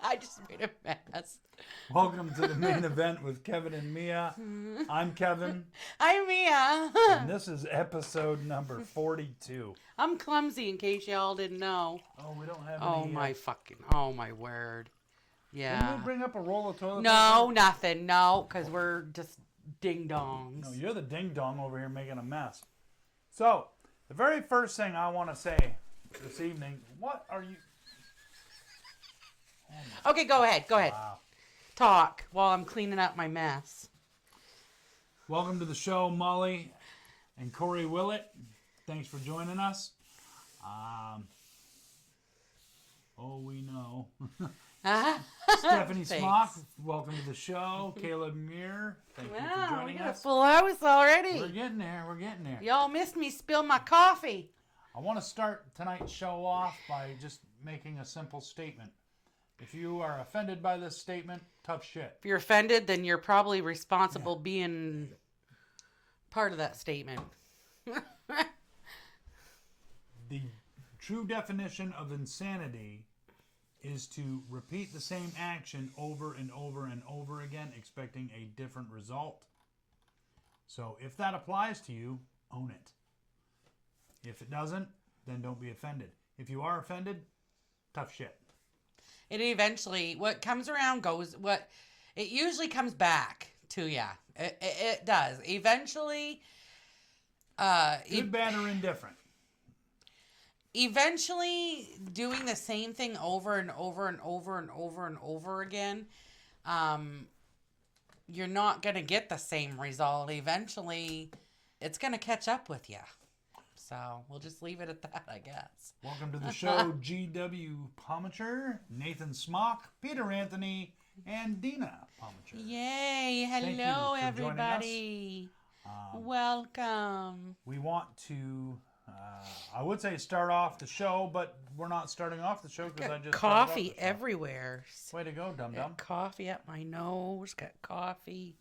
I just made a mess. Welcome to the main event with Kevin and Mia. I'm Kevin. I'm Mia. And this is episode number 42. I'm clumsy in case y'all didn't know. Oh, we don't have Oh any... oh my word. Yeah. Didn't we bring up a roll of toilet No, paper? nothing. No, because we're just ding-dongs. No, you're the ding-dong over here making a mess. So, the very first thing I want to say this evening, what are you... Okay, go ahead. Wow. Talk while I'm cleaning up my mess. Welcome to the show, Molly and Corey Willett. Thanks for joining us. We know. Stephanie Smock, welcome to the show. Caleb Muir, thank you for joining we got us. a full house already. We're getting there. Y'all missed me spill my coffee. I want to start tonight's show off by just making a simple statement. If you are offended by this statement, tough shit. If you're offended, then you're probably responsible being part of that statement. The true definition of insanity is to repeat the same action over and over and over again, expecting a different result. So if that applies to you, own it. If it doesn't, then don't be offended. If you are offended, tough shit. It eventually, what comes around goes, it usually comes back to you. It does. Eventually. Good, bad, or indifferent. Eventually, doing the same thing over and over and over and over and over again, you're not going to get the same result. Eventually, it's going to catch up with you. So we'll just leave it at that, I guess. Welcome to the show, JBauerart, Nathan Smock, Peter Anthony, and Dina Pomacher. Yay! Hello, everybody. Welcome. We want to, I would say start off the show, but we're not starting off the show because I just coffee everywhere. Way to go, dum-dum. Coffee up my nose. Got coffee.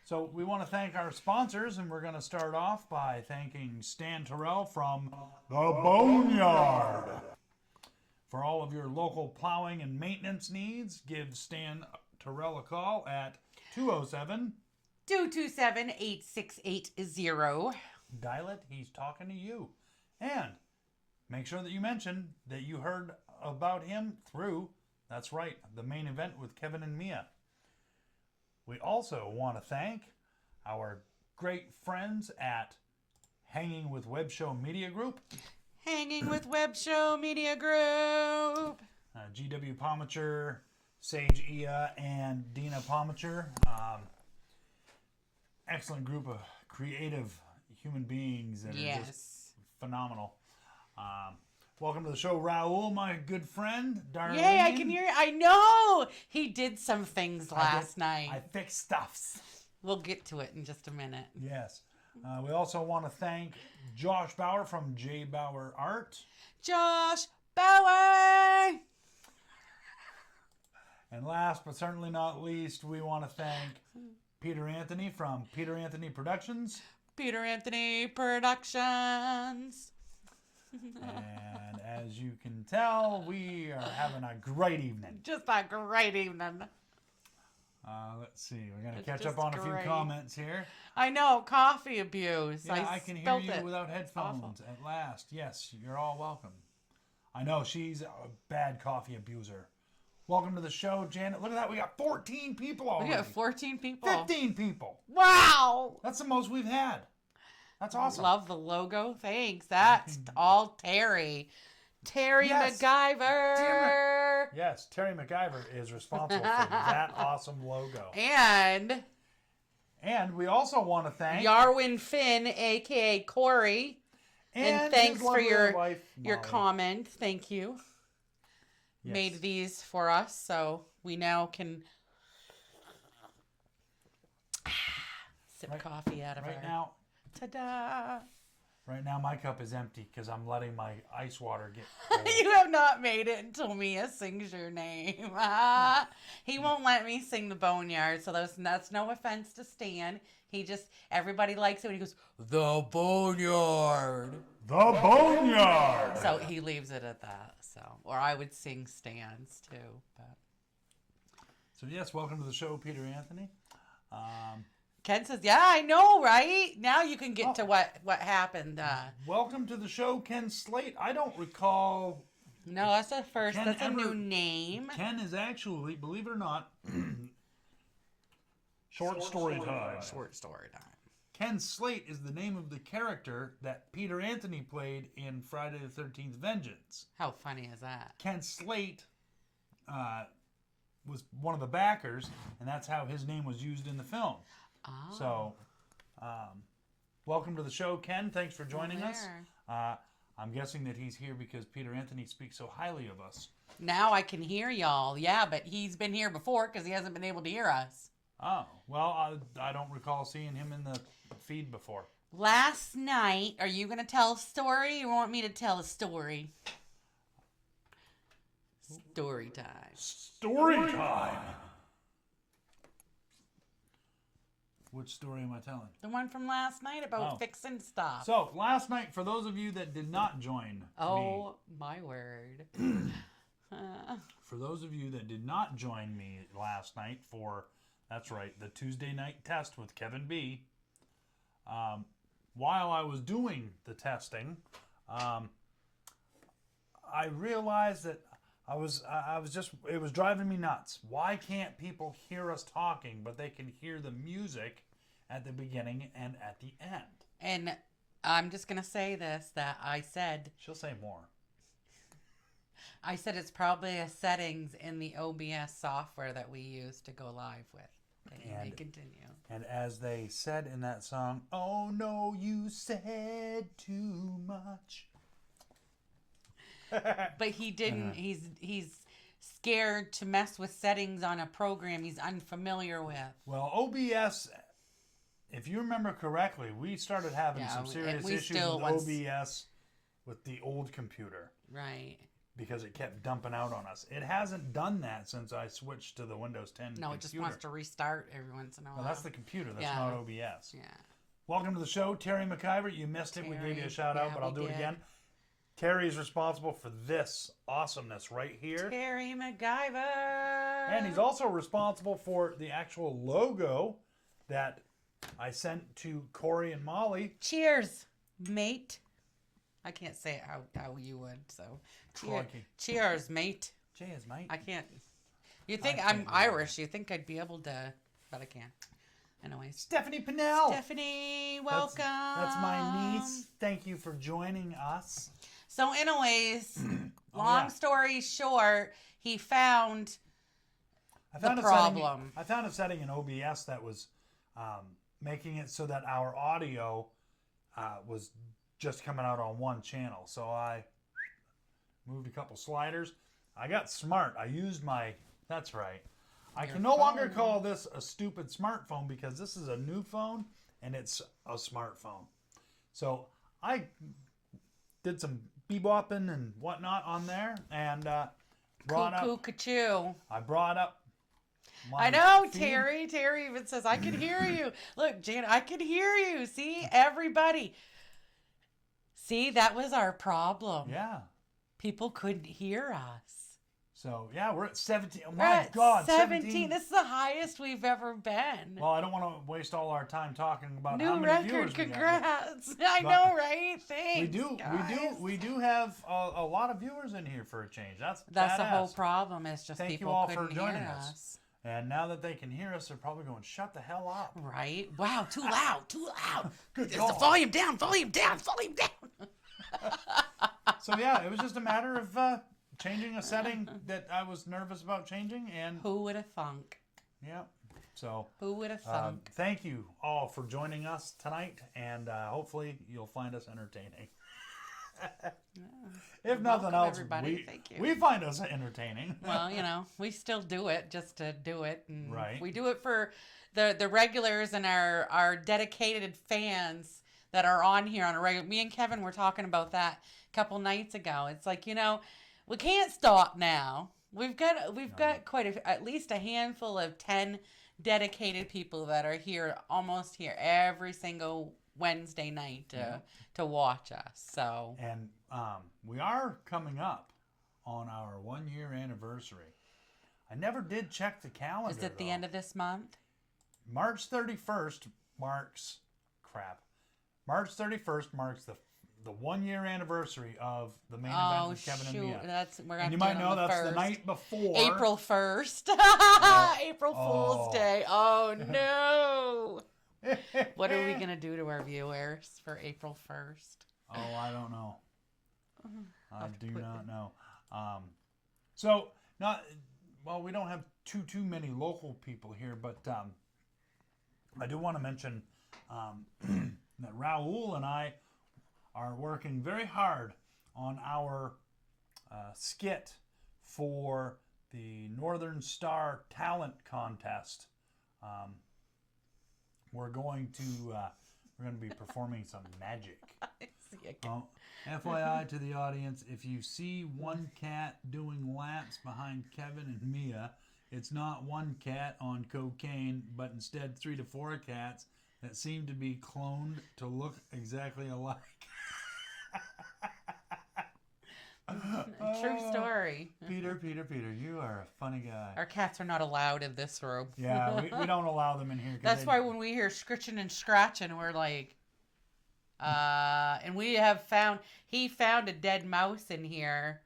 So we want to thank our sponsors, and we're going to start off by thanking Stan Tirrell from the Boneyard. For all of your local plowing and maintenance needs, give Stan Tirrell a call at 207-827-8680. Dial it, he's talking to you. And make sure that you mention that you heard about him through, that's right, the main event with Kevin and Mia. We also want to thank our great friends at Hangin with Web Show Media Group. Hanging with Web Show Media Group. GW Pomacher, Sage Ia, and Dina Pomacher. Excellent group of creative human beings that are just phenomenal. Welcome to the show, Raul, my good friend, Darlene. Yay, I can hear you. I know. He did some things last night. I fixed stuffs. We'll get to it in just a minute. Yes. We also want to thank Josh Bauer from JBauerart. Josh Bauer! And last but certainly not least, we want to thank Peter Anthony from Peter Anthony Productions. Peter Anthony Productions. And as you can tell, we are having a great evening. Just a great evening. Let's see. We're going to catch up on a few comments here. I know. Coffee abuse. Yeah, I can hear you without headphones at last. Yes, you're all welcome. I know. She's a bad coffee abuser. Welcome to the show, Janet. Look at that. We got 14 people already. We got 14 people. 15 people. Wow. That's the most we've had. That's awesome. Love the logo. Thanks. That's all Terry. Terry MacGyver. Yes, Terry MacGyver is responsible for that awesome logo. And we also want to thank Yarwin Finn, a.k.a. Corey. And thanks for your comment. Thank you. Yes. Made these for us, so we now can sip coffee out of right our... now. Ta-da! Right now, my cup is empty because I'm letting my ice water get cold. You have not made it until Mia sings your name. He won't let me sing the Boneyard, so that's no offense to Stan. He just, everybody likes it when he goes, the Boneyard. The Boneyard. So he leaves it at that. So, or I would sing stands too. But. So yes, welcome to the show, Peter Anthony. Ken says, "Yeah, I know, right? Now you can get to what happened." Welcome to the show, Ken Slate. I don't recall. No, that's a first. That's a new name. Ken is actually, believe it or not, short story time. Short story time. Ken Slate is the name of the character that Peter Anthony played in Friday the 13th Vengeance. How funny is that? Ken Slate was one of the backers, and that's how his name was used in the film. Oh. So, welcome to the show, Ken. Thanks for joining us. I'm guessing that he's here because Peter Anthony speaks so highly of us. Now I can hear y'all. Yeah, but he's been here before because he hasn't been able to hear us. Oh, well, I don't recall seeing him in the feed before. Last night, are you going to tell a story or want me to tell a story? Story time. Story time. Which story am I telling? The one from last night about fixing stuff. So, last night, for those of you that did not join me. My word. For those of you that did not join me last night for, that's right, the Tuesday night test with Kevin B., while I was doing the testing, I realized that I was just, it was driving me nuts. Why can't people hear us talking, but they can hear the music at the beginning and at the end? And I'm just going to say this, that I said... She'll say more. I said it's probably a settings in the OBS software that we use to go live with. And continue. And as they said in that song, oh no, you said too much. But he didn't. He's scared to mess with settings on a program he's unfamiliar with. Well, OBS, if you remember correctly, we started having some serious issues with OBS with the old computer. Right. Because it kept dumping out on us. It hasn't done that since I switched to the Windows 10 computer. No, it just wants to restart every once in a while. Well, that's the computer. That's not OBS. Yeah. Welcome to the show, Terry McIver. You missed it. We gave you a shout out, but I'll do it again. Terry is responsible for this awesomeness right here. Terry McIver. And he's also responsible for the actual logo that I sent to Corey and Molly. Cheers, mate. I can't say it how you would, so. Cheers, mate. Cheers, mate. I can't. You think I'm Irish. You think I'd be able to, but I can't. Anyways. Stephanie Pinnell. Stephanie, welcome. That's my niece. Thank you for joining us. So anyways, long story short, he found the problem. I found a setting in OBS that was making it so that our audio was just coming out on one channel. So I moved a couple sliders. I got smart. I used my, that's right. I can no longer call this a stupid smartphone because this is a new phone and it's a smartphone. So I did some bebopping and whatnot on there and brought up. I brought up. I know, feed. Terry even says, I can hear you. Look, Jan, I can hear you. See, everybody. See, that was our problem. Yeah. People couldn't hear us. So, yeah, we're at 17. Oh, my God, 17. This is the highest we've ever been. Well, I don't want to waste all our time talking about new how many record, viewers congrats. I know, right? Thanks, we do have a lot of viewers in here for a change. That's the whole problem. Is just Thank people you all couldn't for joining hear us. And now that they can hear us, they're probably going, shut the hell up. Right? Wow, too loud, too loud. Good God. The volume down, volume down, volume down. So, yeah, it was just a matter of changing a setting that I was nervous about changing. And who would have thunk? Yeah. So, who would have thunk? Thank you all for joining us tonight. And hopefully you'll find us entertaining. If nothing else, we find us entertaining. Well, you know, we still do it just to do it. And right. We do it for the regulars and our dedicated fans that are on here on a regular. Me and Kevin were talking about that a couple nights ago. It's like, you know, we can't stop now. We've got at least a handful of 10 dedicated people that are here, almost here every single Wednesday night to watch us. So And we are coming up on our 1-year anniversary. I never did check the calendar. is it the end of this month? March 31st marks the 1-year anniversary of the main event with Kevin and Mia. We're And gonna you do might it know on the that's 1st. the night before April 1st. April Fool's Day. Oh no. What are we gonna do to our viewers for April 1st? Oh, I don't know. I do not know. We don't have too many local people here, but I do want to mention that Raul and I are working very hard on our skit for the Northern Star Talent Contest. We're going to be performing some magic. FYI to the audience, if you see one cat doing laps behind Kevin and Mia, it's not one cat on cocaine, but instead 3 to 4 cats that seem to be cloned to look exactly alike. True story. Peter, you are a funny guy. Our cats are not allowed in this room. Yeah, we don't allow them in here. That's why when we hear scritching and scratching, we're like, and he found a dead mouse in here.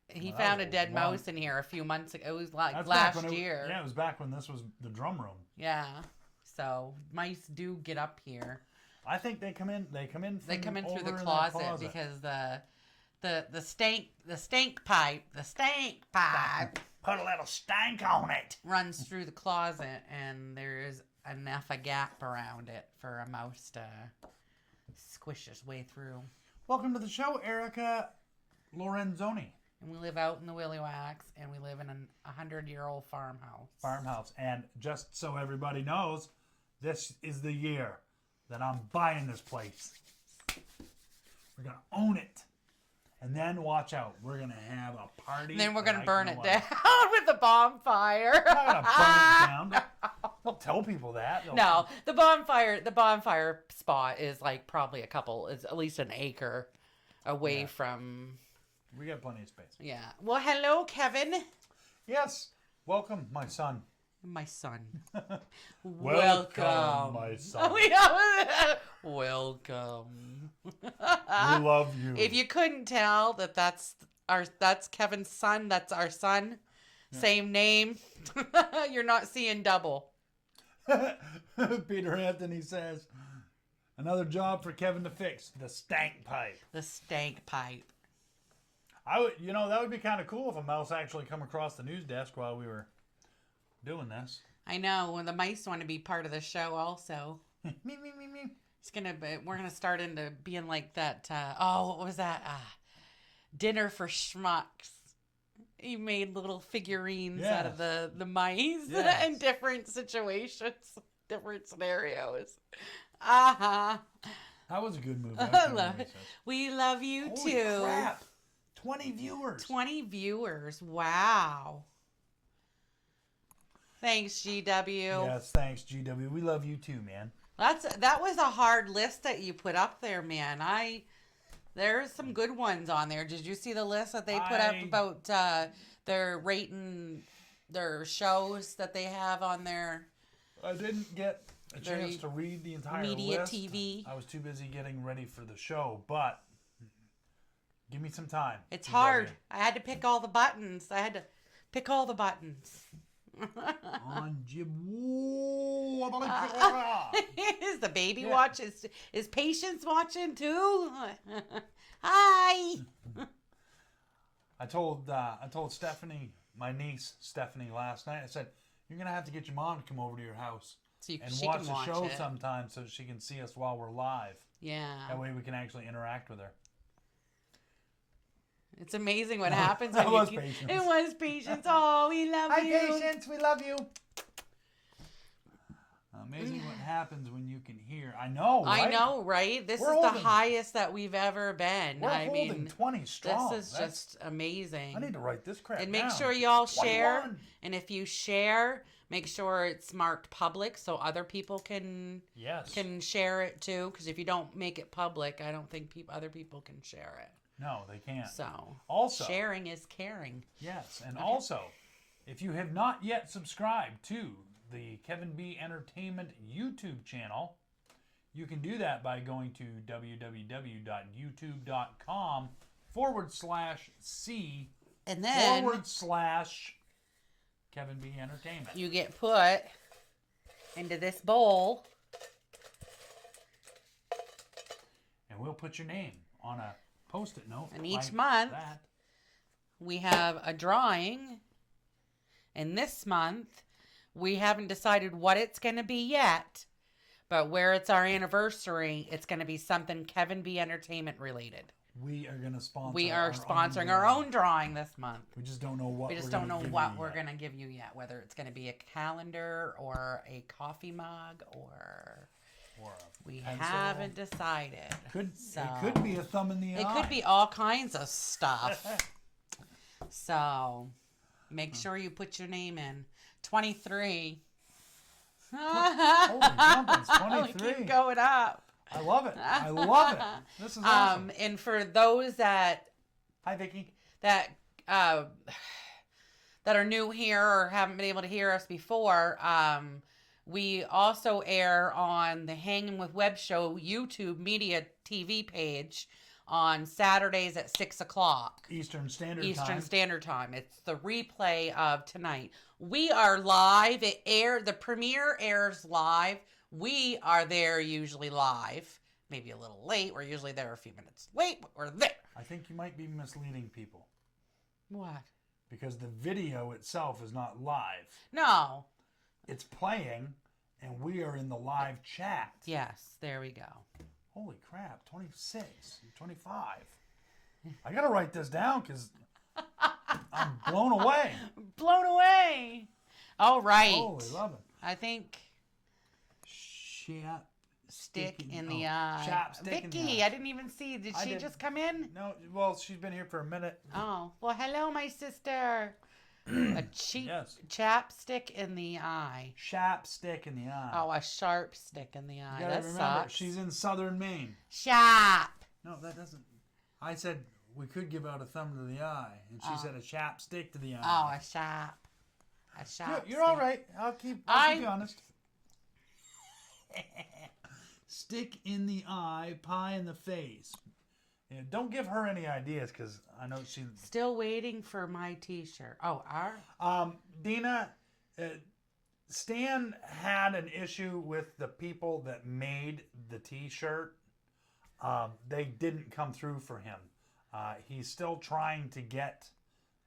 He found a dead mouse in here a few months ago. It was like last year. Yeah, it was back when this was the drum room. Yeah. So mice do get up here. I think they come in. They come in through the closet because the stank pipe put a little stank on it. Runs through the closet, and there's enough a gap around it for a mouse to squish its way through. Welcome to the show, Erica Lorenzoni. And we live out in the Willywax, and we live in a 100-year-old farmhouse. And just so everybody knows, this is the year that I'm buying this place. We're going to own it. And then watch out. We're going to have a party. And then we're going to burn it down with a bonfire. I'm not going to burn it down. Don't tell people that. No, the bonfire spot is like probably is at least an acre away from... We got plenty of space. Yeah. Well, hello, Kevin. Yes. Welcome, my son. My son. Welcome, my son. Welcome. We love you. If you couldn't tell that's Kevin's son, that's our son. Yeah. Same name. You're not seeing double. Peter Anthony says, another job for Kevin to fix, the stank pipe. The stank pipe. That would be kind of cool if a mouse actually come across the news desk while we were doing this. I know. When the mice want to be part of the show also. Me. We're gonna start into being like that. What was that? Dinner for Schmucks. He made little figurines out of the mice in different situations, different scenarios. That was a good movie. I love it. We love you Holy too. Crap. 20 viewers. 20 viewers. Wow. Thanks, GW. Yes, thanks, GW. We love you too, man. That was a hard list that you put up there, man. There's some good ones on there. Did you see the list that they put up about their rating, their shows that they have on their... I didn't get a chance to read the entire media list. TV. I was too busy getting ready for the show, but give me some time. It's hard. I had to pick all the buttons. On Is the baby watching? Is Patience watching too? Hi. I told Stephanie, my niece Stephanie, last night. I said, "You're gonna have to get your mom to come over to your house and watch the show sometime, so she can see us while we're live. Yeah. That way we can actually interact with her." It's amazing what happens when Patience. It was Patience. Oh, we love you. Hi, Patience. We love you. Amazing what happens when you can hear. I know, right? I know, right? This is the highest that we've ever been. We're holding 20 strong. This is just amazing. I need to write this crap And make down. sure you all 21. share. And if you share, Make sure it's marked public so other people can share it too. Because if you don't make it public, I don't think other people can share it. No, they can't. So, also, sharing is caring. Yes, and also, if you have not yet subscribed to the Kevin B Entertainment YouTube channel, you can do that by going to www.youtube.com/C and then /Kevin B Entertainment. You get put into this bowl. And we'll put your name on a Post-it note. And each month, we have a drawing. And this month, we haven't decided what it's going to be yet. But where it's our anniversary, it's going to be something Kevin B Entertainment related. We are going to sponsor. We are sponsoring our own drawing this month. We just don't know what. We just don't know what we're going to give you yet. Whether it's going to be a calendar or a coffee mug or we haven't decided. It could be a thumb in the eye. It could be all kinds of stuff. So make sure you put your name in. 23. Holy jumpers, 23. Keep going up. I love it. I love it. This is awesome. And for those that hi Vicky that are new here or haven't been able to hear us before, we also air on the Hangin with Web Show YouTube Media TV page on Saturdays at 6 o'clock. Eastern Standard Time. It's the replay of tonight. We are live. The premiere airs live. We are there usually live. Maybe a little late. We're usually there a few minutes late, but we're there. I think you might be misleading people. What? Because the video itself is not live. No. It's playing, and we are in the live chat. Yes, there we go. Holy crap, 26, 25. I got to write this down because I'm blown away. Blown away. All right. Holy love it. I think... Stick in the eye. Vicky, in the eye. I didn't even see. Did she just come in? No, well, she's been here for a minute. Oh, well, hello, my sister. A cheap chapstick in the eye. Chapstick in the eye. Oh, a sharp stick in the eye. You that remember, sucks. she's in southern Maine. Sharp. No, that doesn't. I said we could give out a thumb to the eye, and she said a chapstick to the eye. Oh, a sharp. A sharp. You're all right. I'll keep you honest. Stick in the eye, pie in the face. Yeah, don't give her any ideas because I know she's still waiting for my T-shirt. Oh, Dina, Stan had an issue with the people that made the T-shirt. They didn't come through for him. He's still trying to get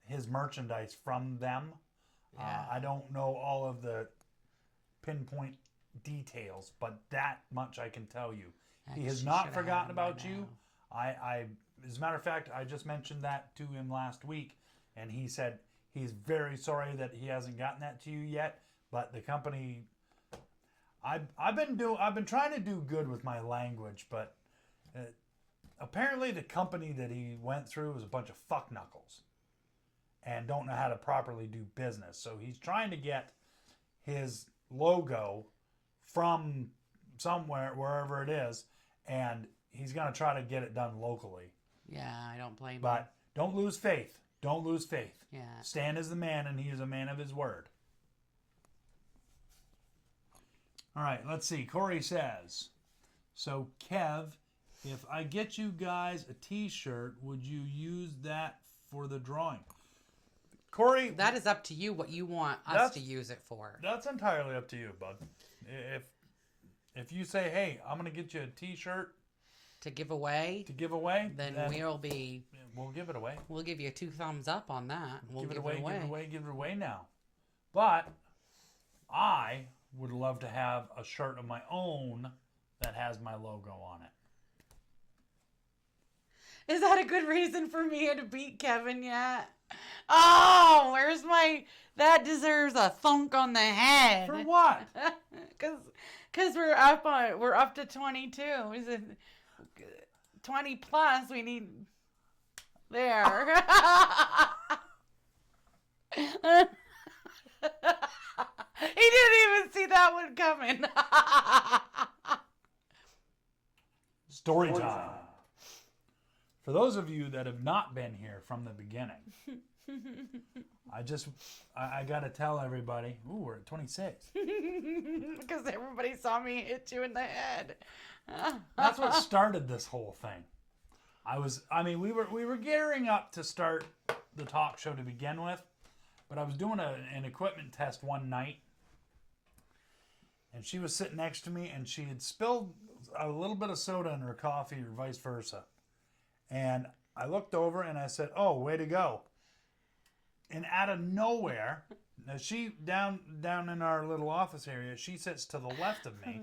his merchandise from them. Yeah. I don't know all of the pinpoint details, but that much I can tell you. He has not forgotten about you. I as a matter of fact, I just mentioned that to him last week, and he said he's very sorry that he hasn't gotten that to you yet. But the company, I've been trying to do good with my language, but apparently the company that he went through was a bunch of fuck knuckles and don't know how to properly do business. So he's trying to get his logo from somewhere, wherever it is, and he's going to try to get it done locally. Yeah, I don't blame him. But don't lose faith. Don't lose faith. Yeah. Stan is the man, and he is a man of his word. All right, let's see. Corey says, so Kev, if I get you guys a T-shirt, would you use that for the drawing? Corey, that is up to you what you want us to use it for. That's entirely up to you, bud. If you say, hey, I'm going to get you a T-shirt to give away, then we'll give it away. We'll give you 2 thumbs up on that. We'll give it away now. But I would love to have a shirt of my own that has my logo on it. Is that a good reason for me to beat Kevin yet? Oh, where's my... That deserves a thunk on the head. For what? Because we're up to 22. Is it 20 plus? We need... There. He didn't even see that one coming. Story time. For those of you that have not been here from the beginning, I got to tell everybody, ooh, we're at 26. Because everybody saw me hit you in the head. That's what started this whole thing. We were gearing up to start the talk show to begin with, but I was doing an equipment test one night, and she was sitting next to me, and she had spilled a little bit of soda in her coffee or vice versa. And I looked over and I said, "Oh, way to go." And out of nowhere, now she down in our little office area, she sits to the left of me.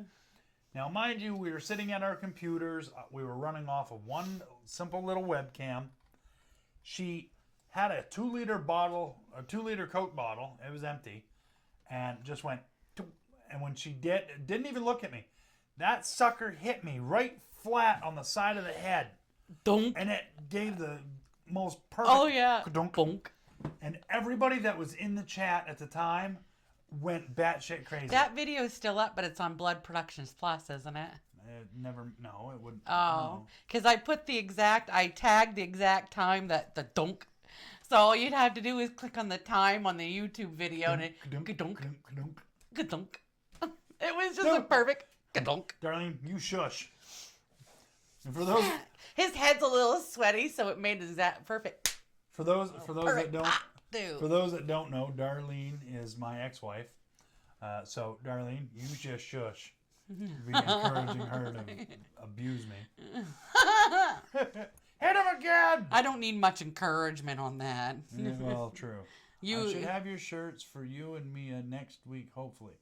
Now, mind you, we were sitting at our computers. We were running off of one simple little webcam. She had a 2-liter bottle, a 2-liter Coke bottle. It was empty, and just went. And when she didn't even look at me. That sucker hit me right flat on the side of the head. Dunk. And it gave the most perfect. Oh yeah. Dunk. Dunk. And everybody that was in the chat at the time went batshit crazy. That video is still up, but it's on Blood Productions Plus, isn't it? It wouldn't. Oh, because I tagged the exact time that the dunk. So all you'd have to do is click on the time on the YouTube video and it dunk. It was just a perfect dunk. Darlene, you shush. And for those, his head's a little sweaty, so it made it that perfect. For those that don't know, Darlene is my ex-wife. So Darlene, you just shush. Be encouraging her to abuse me. Hit him again! I don't need much encouragement on that. Yeah, well, true. I should have your shirts for you and Mia next week, hopefully.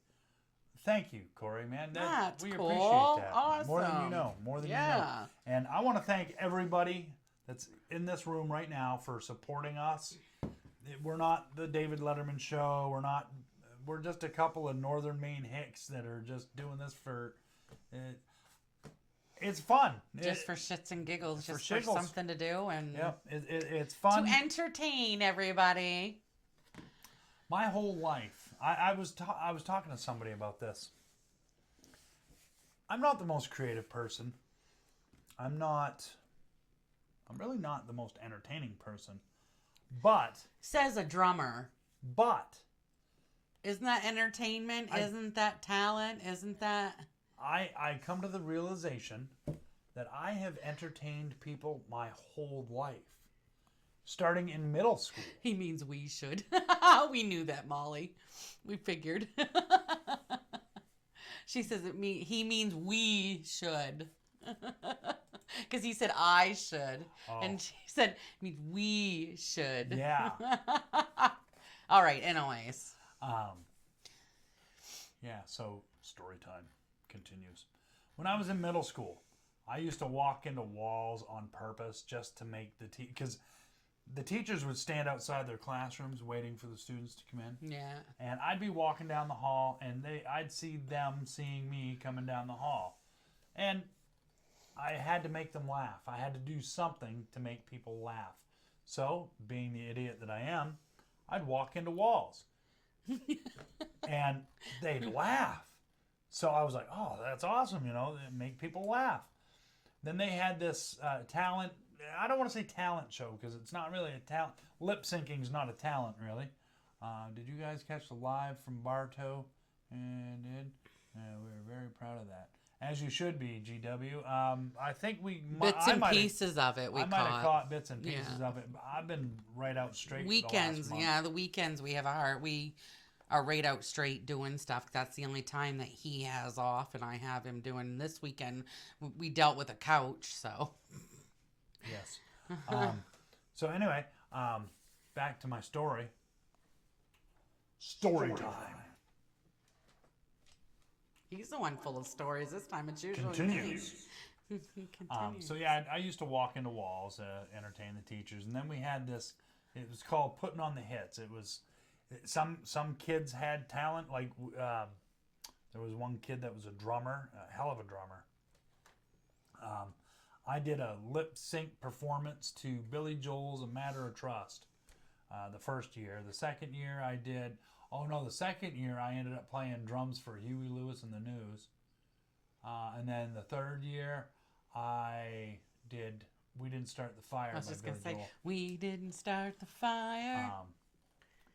Thank you, Corey, man. That's we cool. appreciate that. Awesome. More than you know. More than you know. And I want to thank everybody that's in this room right now for supporting us. We're not the David Letterman show. We're just a couple of Northern Maine hicks that are just doing this for... it's fun. Just for shits and giggles. Just for shiggles. Something to do. And yep, it's fun. To entertain everybody. My whole life, I was talking to somebody about this. I'm not the most creative person. I'm really not the most entertaining person. But says a drummer. But isn't that entertainment? Isn't that talent? Isn't that? I come to the realization that I have entertained people my whole life. Starting in middle school. He means we should. We knew that, Molly. We figured. She says he means we should. Because he said I should. Oh. And she said, it means we should. Yeah. All right, anyways. Yeah, so story time continues. When I was in middle school, I used to walk into walls on purpose just to make because the teachers would stand outside their classrooms waiting for the students to come in. Yeah. And I'd be walking down the hall, and I'd see them seeing me coming down the hall. And I had to make them laugh. I had to do something to make people laugh. So, being the idiot that I am, I'd walk into walls. And they'd laugh. So I was like, oh, that's awesome, make people laugh. Then they had this talent... I don't want to say talent show because it's not really a talent. Lip syncing is not a talent, really. Did you guys catch the live from Bartow? And did. We were very proud of that. As you should be, GW. I think bits and pieces of it. I might have caught bits and pieces of it. But I've been right out straight. Weekends, the last month. The weekends we are right out straight doing stuff. That's the only time that he has off, and I have him doing this weekend. We dealt with a couch, so. Yes. So anyway, back to my story. Story time. He's the one full of stories. This time it's usually continues. Continues. So yeah, I used to walk into walls, entertain the teachers, and then we had this. It was called putting on the hits. It was some kids had talent. Like there was one kid that was a drummer, a hell of a drummer. I did a lip sync performance to Billy Joel's "A Matter of Trust" the first year. The second year, I did Oh no, the second year I ended up playing drums for Huey Lewis and the News, and then the third year We Didn't Start the Fire. I was by just gonna Billy say, Joel. we didn't start the fire.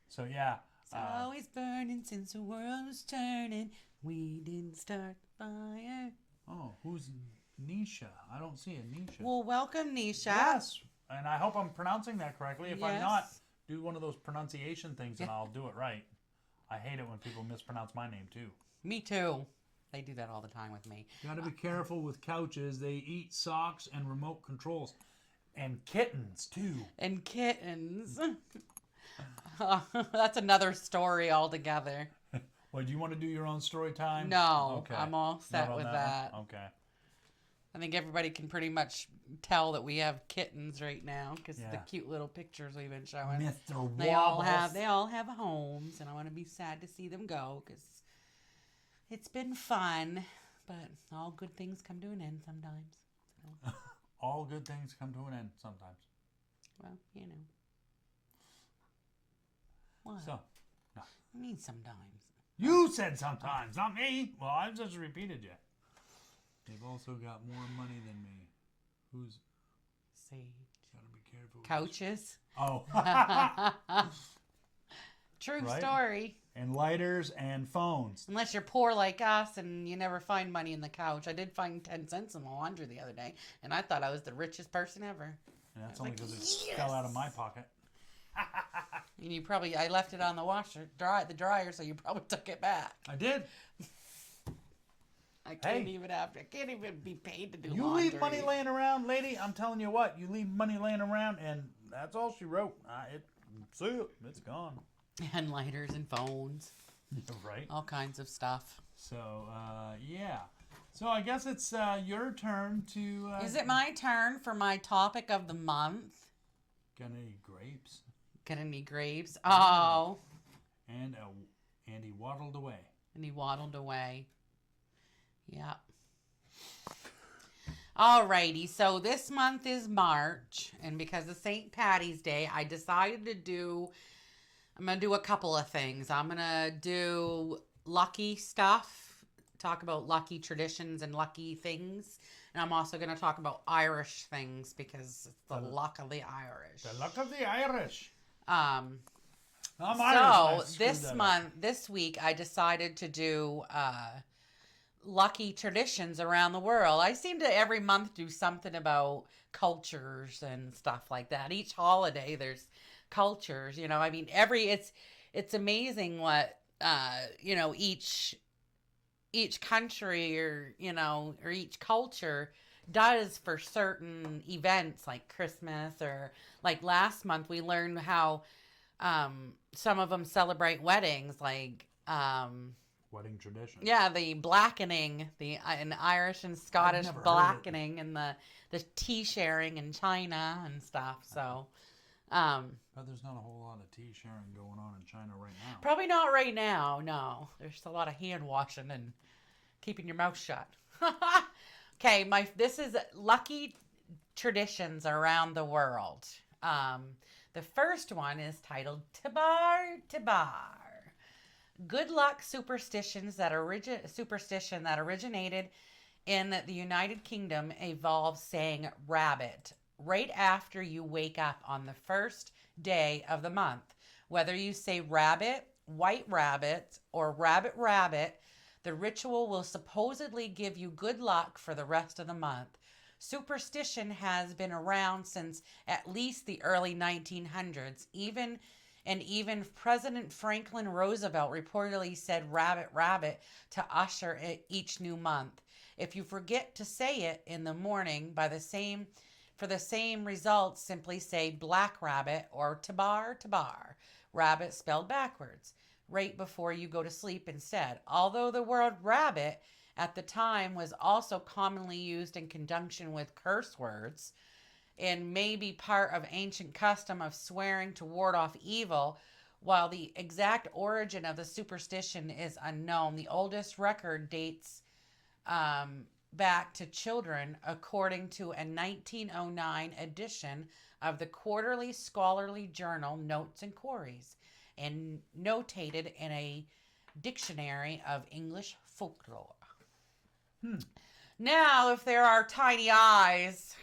So yeah, It's always burning since the world was turning. We didn't start the fire. oh, who's Nisha? I don't see a Nisha. Well, welcome, Nisha. Yes, and I hope I'm pronouncing that correctly. If I'm not, Yes. do one of those pronunciation things and I'll do it right. I hate it when people mispronounce my name too. Me too. They do that all the time with me. Got to be careful with couches. They eat socks and remote controls. And kittens, too. And kittens. That's another story altogether. Well, do you want to do your own story time? No, Okay. I'm all set Not on with one? that. Okay. I think everybody can pretty much tell that we have kittens right now because the Yeah. cute little pictures we've been showing. Mr. Wobbles. They all have homes, and I want to be sad to see them go because it's been fun, but all good things come to an end sometimes. So, All good things come to an end sometimes. well, you know. What? So, no. I mean, sometimes. You said sometimes, not me. Well, I just repeated you. They've also got more money than me. Who's... Sage. Gotta be careful. Couches. Oh. True Right? story. And lighters and phones. Unless you're poor like us and you never find money in the couch. I did find 10 cents in the laundry the other day, and I thought I was the richest person ever. And that's I was only like, because it yes! fell out of my pocket. And I left it on the the dryer, so you probably took it back. I did. I can't Hey. even be paid to do You laundry. leave money laying around, lady. I'm telling you what. You leave money laying around, and that's all she wrote. See it. It's gone. And lighters and phones. Right. All kinds of stuff. So, yeah. So I guess it's your turn to... Is it my turn for my topic of the month? Got any grapes? Get any grapes? Oh. And he waddled away. And he waddled away. Yeah. Alrighty, so this month is March, and because of St. Patty's Day, I'm gonna do a couple of things. I'm gonna do lucky stuff, talk about lucky traditions and lucky things, and I'm also gonna talk about Irish things because it's the luck of the Irish. The luck of the Irish. I'm I'm Irish. I So screwed that up. this week, I decided to do lucky traditions around the world. I seem to every month do something about cultures and stuff like that. Each holiday, there's cultures. I mean, it's amazing what each country or each culture does for certain events like Christmas, or like last month we learned how some of them celebrate weddings, like Wedding tradition. yeah, the blackening, in Irish and Scottish never heard blackening, and the tea sharing in China and stuff. So But there's not a whole lot of tea sharing going on in China right now. probably not right now. No, there's a lot of hand washing and keeping your mouth shut. Okay, this is lucky traditions around the world. The first one is titled Tabar Tabar. Good luck superstition that originated in the United Kingdom involves saying rabbit right after you wake up on the first day of the month. Whether you say rabbit, white rabbit, or rabbit rabbit, the ritual will supposedly give you good luck for the rest of the month. Superstition has been around since at least the early 1900s. Even President Franklin Roosevelt reportedly said rabbit rabbit to usher each new month. If you forget to say it in the morning for the same results, simply say black rabbit or tabar tabar, rabbit spelled backwards, right before you go to sleep instead. Although the word rabbit at the time was also commonly used in conjunction with curse words, and may be part of ancient custom of swearing to ward off evil. While the exact origin of the superstition is unknown, the oldest record dates back to children, according to a 1909 edition of the quarterly scholarly journal Notes and Queries. and notated in a dictionary of English folklore. Now, if there are tiny eyes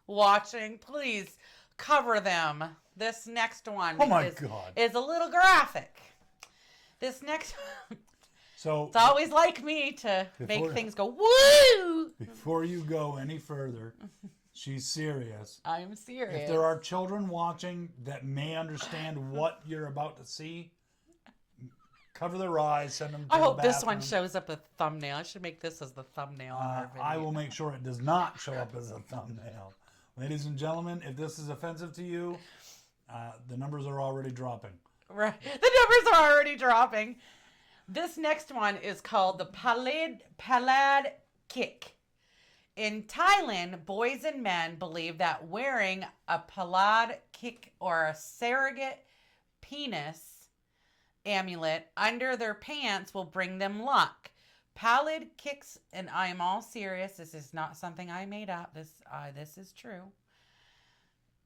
watching, please cover them. This next one God. is a little graphic. This next So it's always like me to make things go woo. Before you go any further, she's serious. I'm serious. If there are children watching that may understand what you're about to see, cover their eyes, send them to I the hope this bathroom. one shows up as a thumbnail. I should make this as the thumbnail on our video. I will make sure it does not show up as a thumbnail. Ladies and gentlemen, if this is offensive to you, the numbers are already dropping. Right. The numbers are already dropping. This next one is called the Palad Kick. In Thailand, boys and men believe that wearing a Palad Kick or a surrogate penis amulet under their pants will bring them luck. Palad kicks, and I am all serious. This is not something I made up. This is true.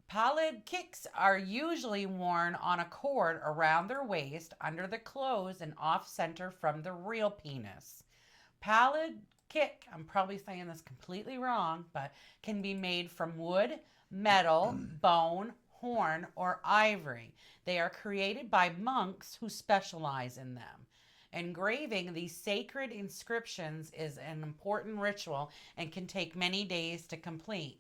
Palad kicks are usually worn on a cord around their waist, under the clothes, and off-center from the real penis. Palad kick, I'm probably saying this completely wrong, but can be made from wood, metal, bone, horn, or ivory. They are created by monks who specialize in them. Engraving these sacred inscriptions is an important ritual and can take many days to complete.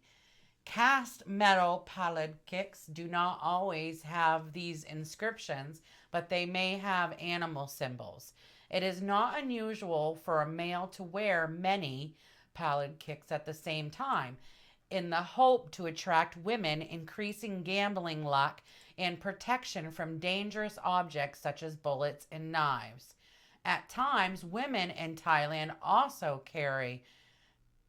Cast metal palad kicks do not always have these inscriptions, but they may have animal symbols. It is not unusual for a male to wear many palad kicks at the same time, in the hope to attract women, increasing gambling luck and protection from dangerous objects such as bullets and knives. At times, women in Thailand also carry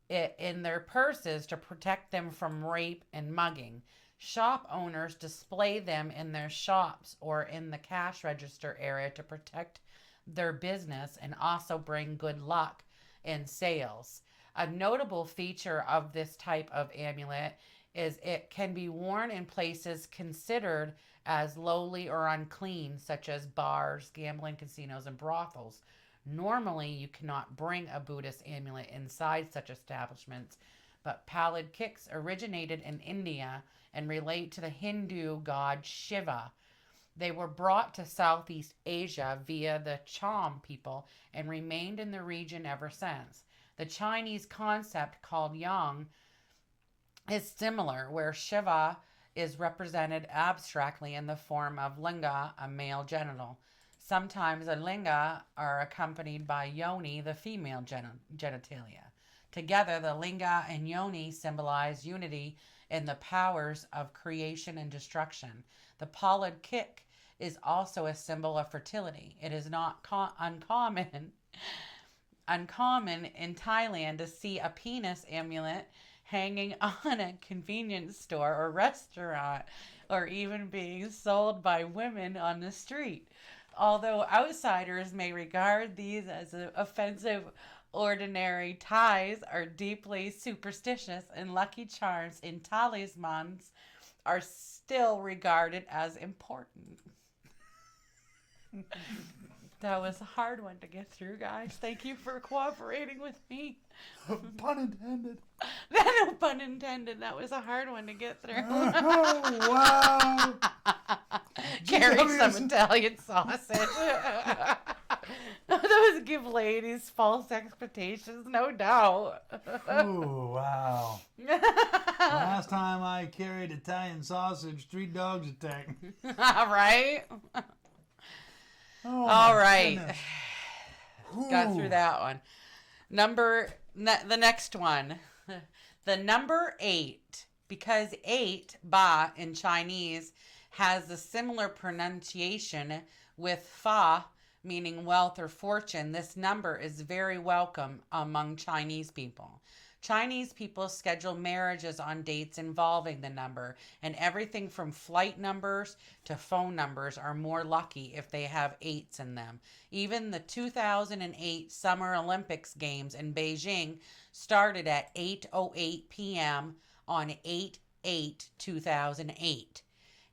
it in their purses to protect them from rape and mugging. Shop owners display them in their shops or in the cash register area to protect their business and also bring good luck in sales. A notable feature of this type of amulet is it can be worn in places considered as lowly or unclean, such as bars, gambling casinos, and brothels. Normally, you cannot bring a Buddhist amulet inside such establishments, but palad kicks originated in India and relate to the Hindu god Shiva. They were brought to Southeast Asia via the Cham people and remained in the region ever since. The Chinese concept called yang is similar, where Shiva is represented abstractly in the form of linga, a male genital. Sometimes a linga are accompanied by yoni, the female genitalia. Together, the linga and yoni symbolize unity in the powers of creation and destruction. The palad kick is also a symbol of fertility. It is not uncommon in Thailand to see a penis amulet hanging on a convenience store or restaurant, or even being sold by women on the street. Although outsiders may regard these as offensive, ordinary ties are deeply superstitious, and lucky charms and talismans are still regarded as important. That was a hard one to get through, guys. Thank you for cooperating with me. Pun intended. No pun intended. That was a hard one to get through. Oh, wow. Carry some Italian sausage. Those give ladies false expectations, no doubt. Oh, wow. Last time I carried Italian sausage, 3 dogs attacked me. Right? Oh, all right. Got Ooh. through that one. The next one. The number 8. Because 8, ba, in Chinese, has a similar pronunciation with fa, meaning wealth or fortune. This number is very welcome among Chinese people. Chinese people schedule marriages on dates involving the number, and everything from flight numbers to phone numbers are more lucky if they have 8s in them. Even the 2008 Summer Olympics Games in Beijing started at 8:08 p.m. on 8/8/2008.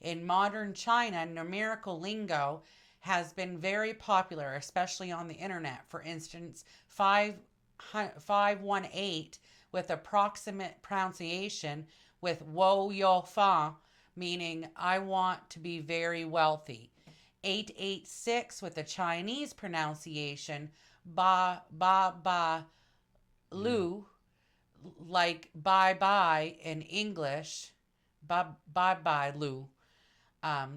In modern China, numerical lingo has been very popular, especially on the internet. For instance, 518 with approximate pronunciation with wo yo fa, meaning I want to be very wealthy. 886 with a Chinese pronunciation, ba ba ba lu, like bye bye in English, bye bye Lou,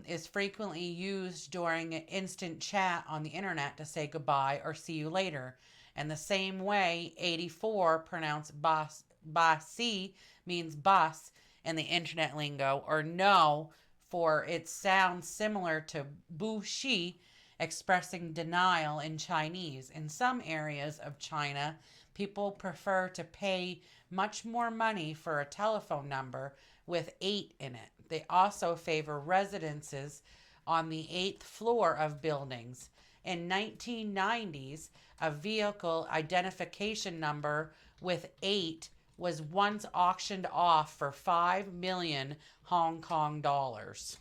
is frequently used during instant chat on the internet to say goodbye or see you later. And the same way, 84, pronounced basi, means bus in the internet lingo, or no, for it sounds similar to bu shi, expressing denial in Chinese. In some areas of China, people prefer to pay much more money for a telephone number with 8 in it. They also favor residences on the 8th floor of buildings. In 1990s, a vehicle identification number with 8 was once auctioned off for 5 million Hong Kong dollars.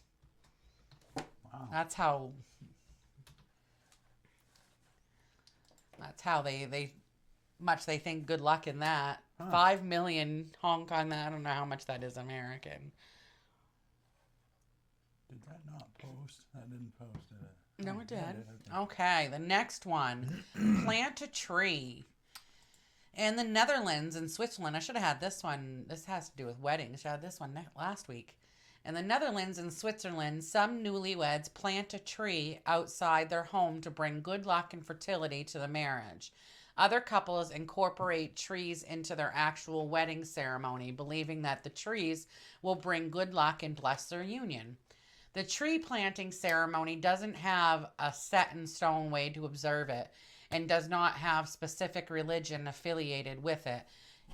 Wow. That's how they much they think good luck in that. 5 million Hong Kong, I don't know how much that is American. Did that not post? That didn't post, did it? No, it did. Okay. Okay, the next one. Plant a tree. In the Netherlands and Switzerland, I should have had this one. This has to do with weddings. I should have had this one last week. In the Netherlands and Switzerland, some newlyweds plant a tree outside their home to bring good luck and fertility to the marriage. Other couples incorporate trees into their actual wedding ceremony, believing that the trees will bring good luck and bless their union. The tree planting ceremony doesn't have a set in stone way to observe it and does not have specific religion affiliated with it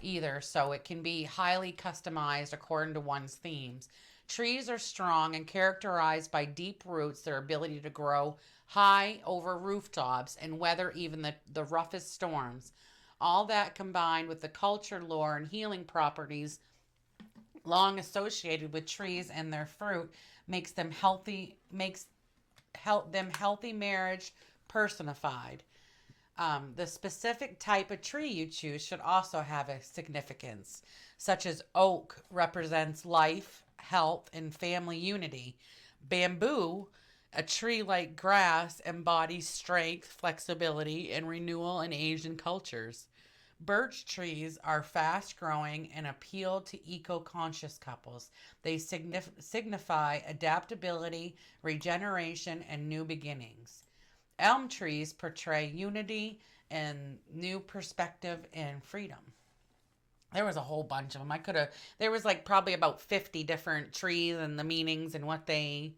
either, so it can be highly customized according to one's themes. Trees are strong and characterized by deep roots, their ability to grow high over rooftops and weather even the roughest storms. All that combined with the culture, lore, and healing properties long associated with trees and their fruit makes them healthy marriage personified. The specific type of tree you choose should also have a significance, such as oak represents life, health, and family unity. Bamboo, a tree like grass, embodies strength, flexibility, and renewal in Asian cultures. Birch trees are fast growing and appeal to eco-conscious couples. They signify adaptability, regeneration, and new beginnings. Elm trees portray unity and new perspective and freedom. There was a whole bunch of them. There was like probably about 50 different trees and the meanings and what they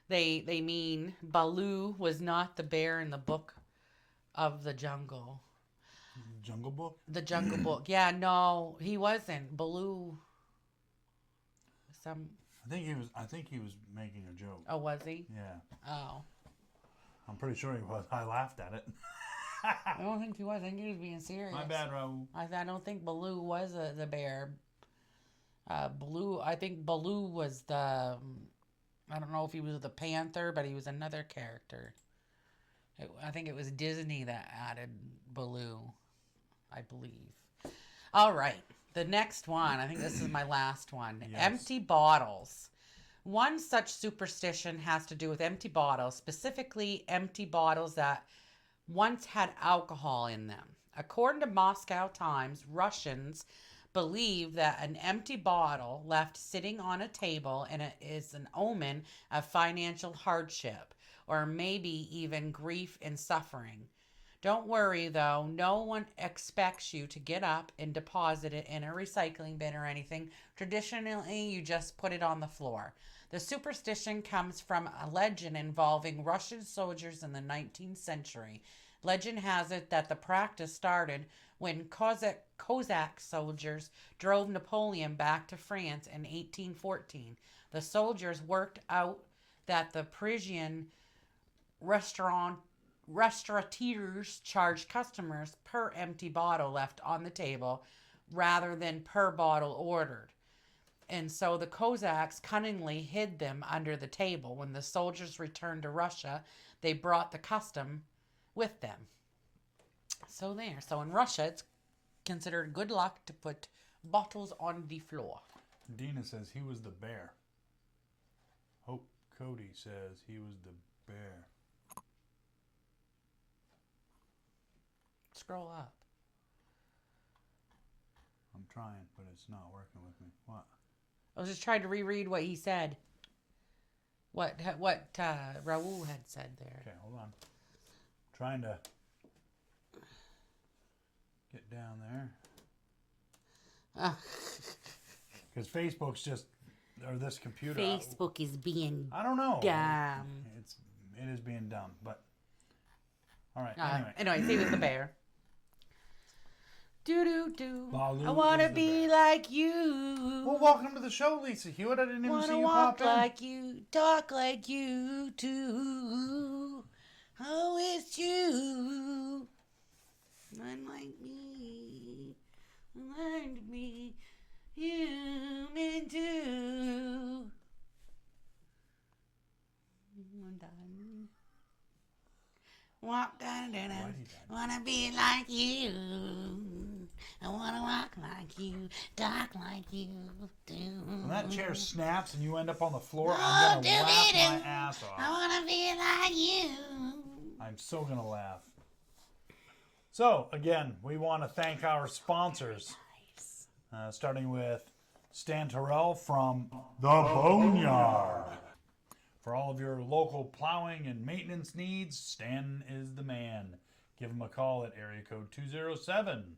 mean. Baloo was not the bear in the book of the jungle. Jungle Book? The Jungle Book. Yeah, no, he wasn't. Baloo. I think he was making a joke. Oh, was he? Yeah. Oh. I'm pretty sure he was. I laughed at it. I don't think he was. I think he was being serious. My bad, Raul. I don't think Baloo was the bear. I think Baloo was the... I don't know if he was the panther, but he was another character. I think it was Disney that added Baloo, I believe. All right. The next one. I think this is my last one. Yes. Empty bottles. One such superstition has to do with empty bottles, specifically empty bottles that once had alcohol in them. According to Moscow Times, Russians believe that an empty bottle left sitting on a table and it is an omen of financial hardship or maybe even grief and suffering. Don't worry though, no one expects you to get up and deposit it in a recycling bin or anything. Traditionally, you just put it on the floor. The superstition comes from a legend involving Russian soldiers in the 19th century. Legend has it that the practice started when Cossack soldiers drove Napoleon back to France in 1814. The soldiers worked out that the Parisian restaurateurs charged customers per empty bottle left on the table rather than per bottle ordered. And so the Cossacks cunningly hid them under the table. When the soldiers returned to Russia, they brought the custom with them. So there. So in Russia, it's considered good luck to put bottles on the floor. Dina says he was the bear. Hope Cody says he was the bear. Scroll up. I'm trying, but it's not working with me. What? I was just trying to reread what he said. What Raul had said there. Okay, hold on. Trying to get down there. Because Facebook's just, or this computer. Facebook is being I don't know. dumb. It is being dumb, but all right. Anyway, he was the bear. Do. Baloo I want to is the be bear. like you. Well, welcome to the show, Lisa Hewitt. I didn't even see you pop in. Like you, talk like you too. Oh, it's you. Unlike me. Learn to be human too. I'm done. Walk down, wanna be like you. I wanna walk like you, talk like you do. When that chair snaps and you end up on the floor, I'm gonna laugh my ass off. I wanna be like you. I'm so gonna laugh. So again, we want to thank our sponsors, starting with Stan Tirrell from the Boneyard. For all of your local plowing and maintenance needs, Stan is the man. Give him a call at area code 207.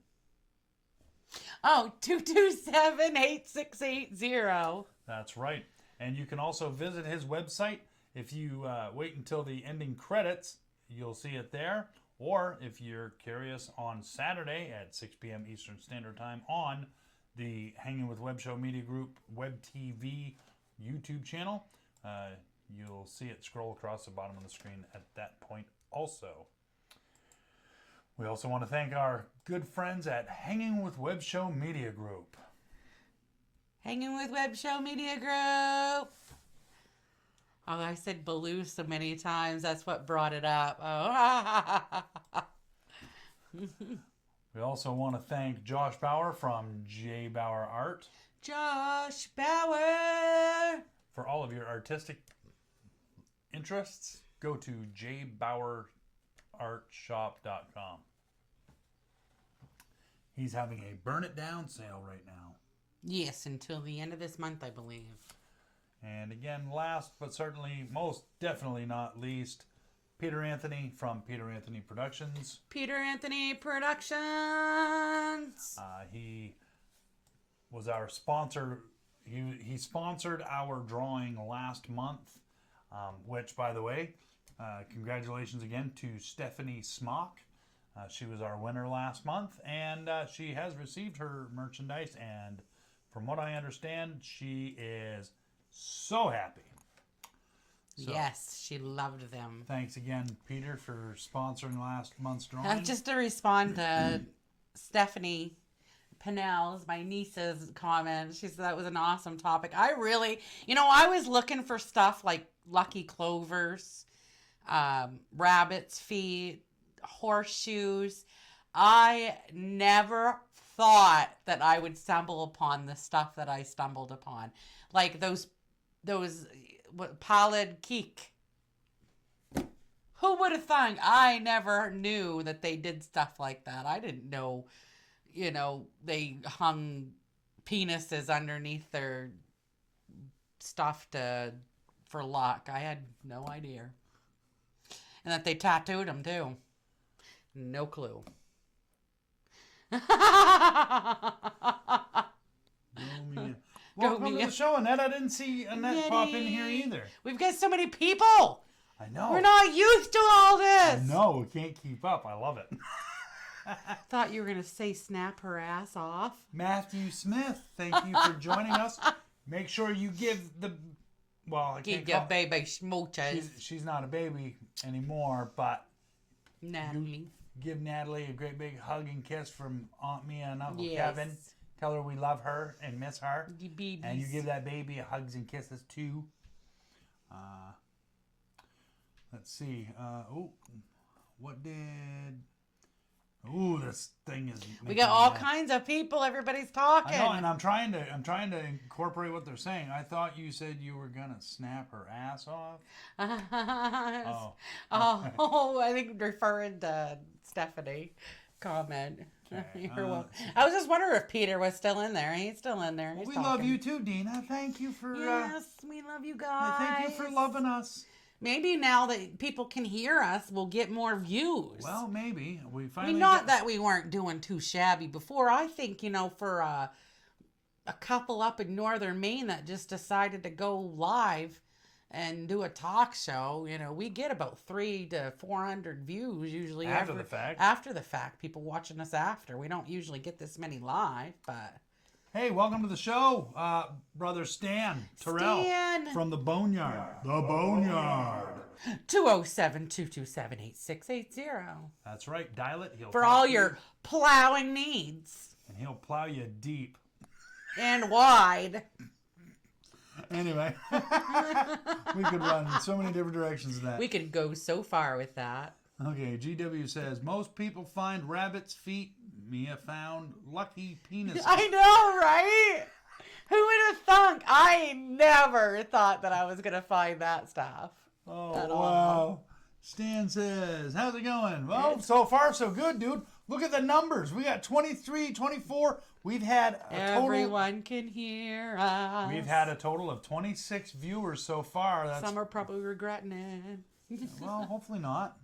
Oh, 227-8680. That's right. And you can also visit his website. If you wait until the ending credits, you'll see it there. Or if you're curious, on Saturday at 6 p.m. Eastern Standard Time on the Hangin with Web Show Media Group Web TV YouTube channel, you'll see it scroll across the bottom of the screen at that point also. We also want to thank our good friends at Hangin with Web Show Media Group. Hanging with Web Show Media Group. Oh, I said Baloo so many times. That's what brought it up. Oh. We also want to thank Josh Bauer from JBauerart. Josh Bauer. For all of your artistic interests, go to JBauerartshop.com. He's having a burn it down sale right now. Yes, until the end of this month, I believe. And again, last but certainly most definitely not least, Peter Anthony from Peter Anthony Productions. Peter Anthony Productions. He was our sponsor. He sponsored our drawing last month, which, by the way, congratulations again to Stephanie Smock. She was our winner last month, and she has received her merchandise, and from what I understand, she is so happy. So, yes, she loved them. thanks again, Peter, for sponsoring last month's drawing. Just to respond to Stephanie Pinnell's, my niece's comment, she said that was an awesome topic. I really, I was looking for stuff like lucky clovers, rabbit's feet, horseshoes. I never thought that I would stumble upon the stuff that I stumbled upon. Like those Palad Keek. Who would have thunk? I never knew that they did stuff like that. I didn't know, they hung penises underneath their stuff for luck. I had no idea. And that they tattooed them too. No clue. Welcome to the show, Annette. I didn't see Annette pop in here either. We've got so many people. I know. We're not used to all this. I know. We can't keep up. I love it. Thought you were going to say snap her ass off. Matthew Smith, thank you for joining us. Make sure you give the... Well, I can't give your baby smooches. She's not a baby anymore, but... Natalie. Give Natalie a great big hug and kiss from Aunt Mia and Uncle Kevin. Tell her we love her and miss her. You babies. And you give that baby hugs and kisses too. Let's see. What did... Ooh, this thing is... We got all kinds of people. Everybody's talking. I know, and I'm trying to incorporate what they're saying. I thought you said you were gonna snap her ass off. I think referring to Stephanie comment. Okay, I was just wondering if Peter was still in there. He's still in there. Well, we love you too, Dina. Thank you for... Yes, we love you guys. Thank you for loving us. Maybe now that people can hear us, we'll get more views. Well, maybe. We finally... not that we weren't doing too shabby before. I think, for a couple up in northern Maine that just decided to go live and do a talk show, we get about 300 to 400 views usually. After the fact. After the fact. People watching us after. We don't usually get this many live, but... Hey, welcome to the show, brother Stan Tirrell from the Boneyard. The Boneyard. 207-227-8680. That's right. Dial it. For all your plowing needs. And he'll plow you deep. And wide. Anyway, we could run in so many different directions with that. We could go so far with that. Okay, GW says, most people find rabbit's feet. Mia found lucky penises. I know, right? Who would have thunk? I never thought that I was going to find that stuff. Oh, wow. Stan says, how's it going? Well, so far so good, dude. Look at the numbers. We got 23, 24. We've had a total... Everyone can hear us. We've had a total of 26 viewers so far. Some are probably regretting it. Well, hopefully not.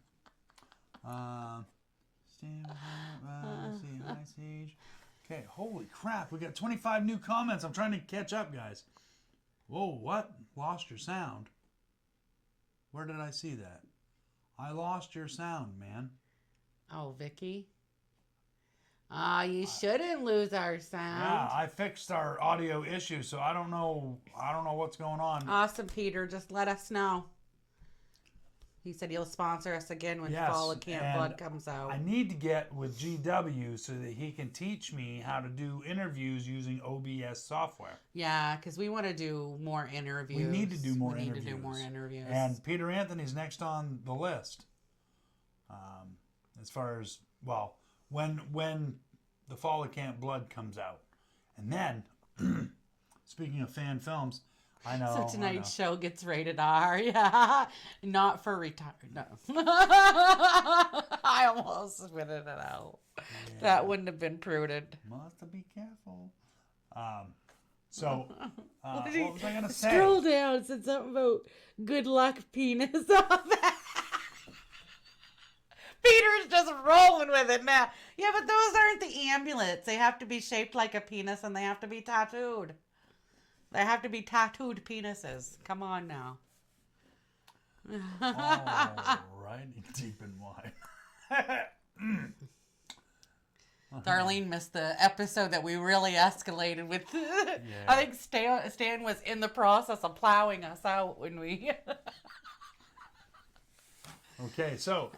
Okay, holy crap. We got 25 new comments. I'm trying to catch up, guys. Whoa, what? Lost your sound. Where did I see that? I lost your sound, man. Oh, Vicky. You shouldn't lose our sound. Yeah, I fixed our audio issue, so I don't know what's going on. Awesome, Peter. Just let us know. He said he'll sponsor us again when Fall of Camp Blood comes out. I need to get with GW so that he can teach me how to do interviews using OBS software. Yeah, because we want to do more interviews. We need to do more interviews. We need to do more interviews. And Peter Anthony's next on the list. As far as, well, when the Fall of Camp Blood comes out. And then, speaking of fan films... I know. So tonight's show gets rated R, yeah. Not for retired, no. I almost spitted it out. Yeah. That wouldn't have been prudent. Must be careful. What was I going to say? Scroll down. It said something about good luck penis on that. Peter's just rolling with it now. Yeah, but those aren't the amulets. They have to be shaped like a penis and they have to be tattooed. They have to be tattooed penises. Come on now. All right, deep and wide. Darlene missed the episode that we really escalated with. Yeah. I think Stan was in the process of plowing us out when we... Okay, so...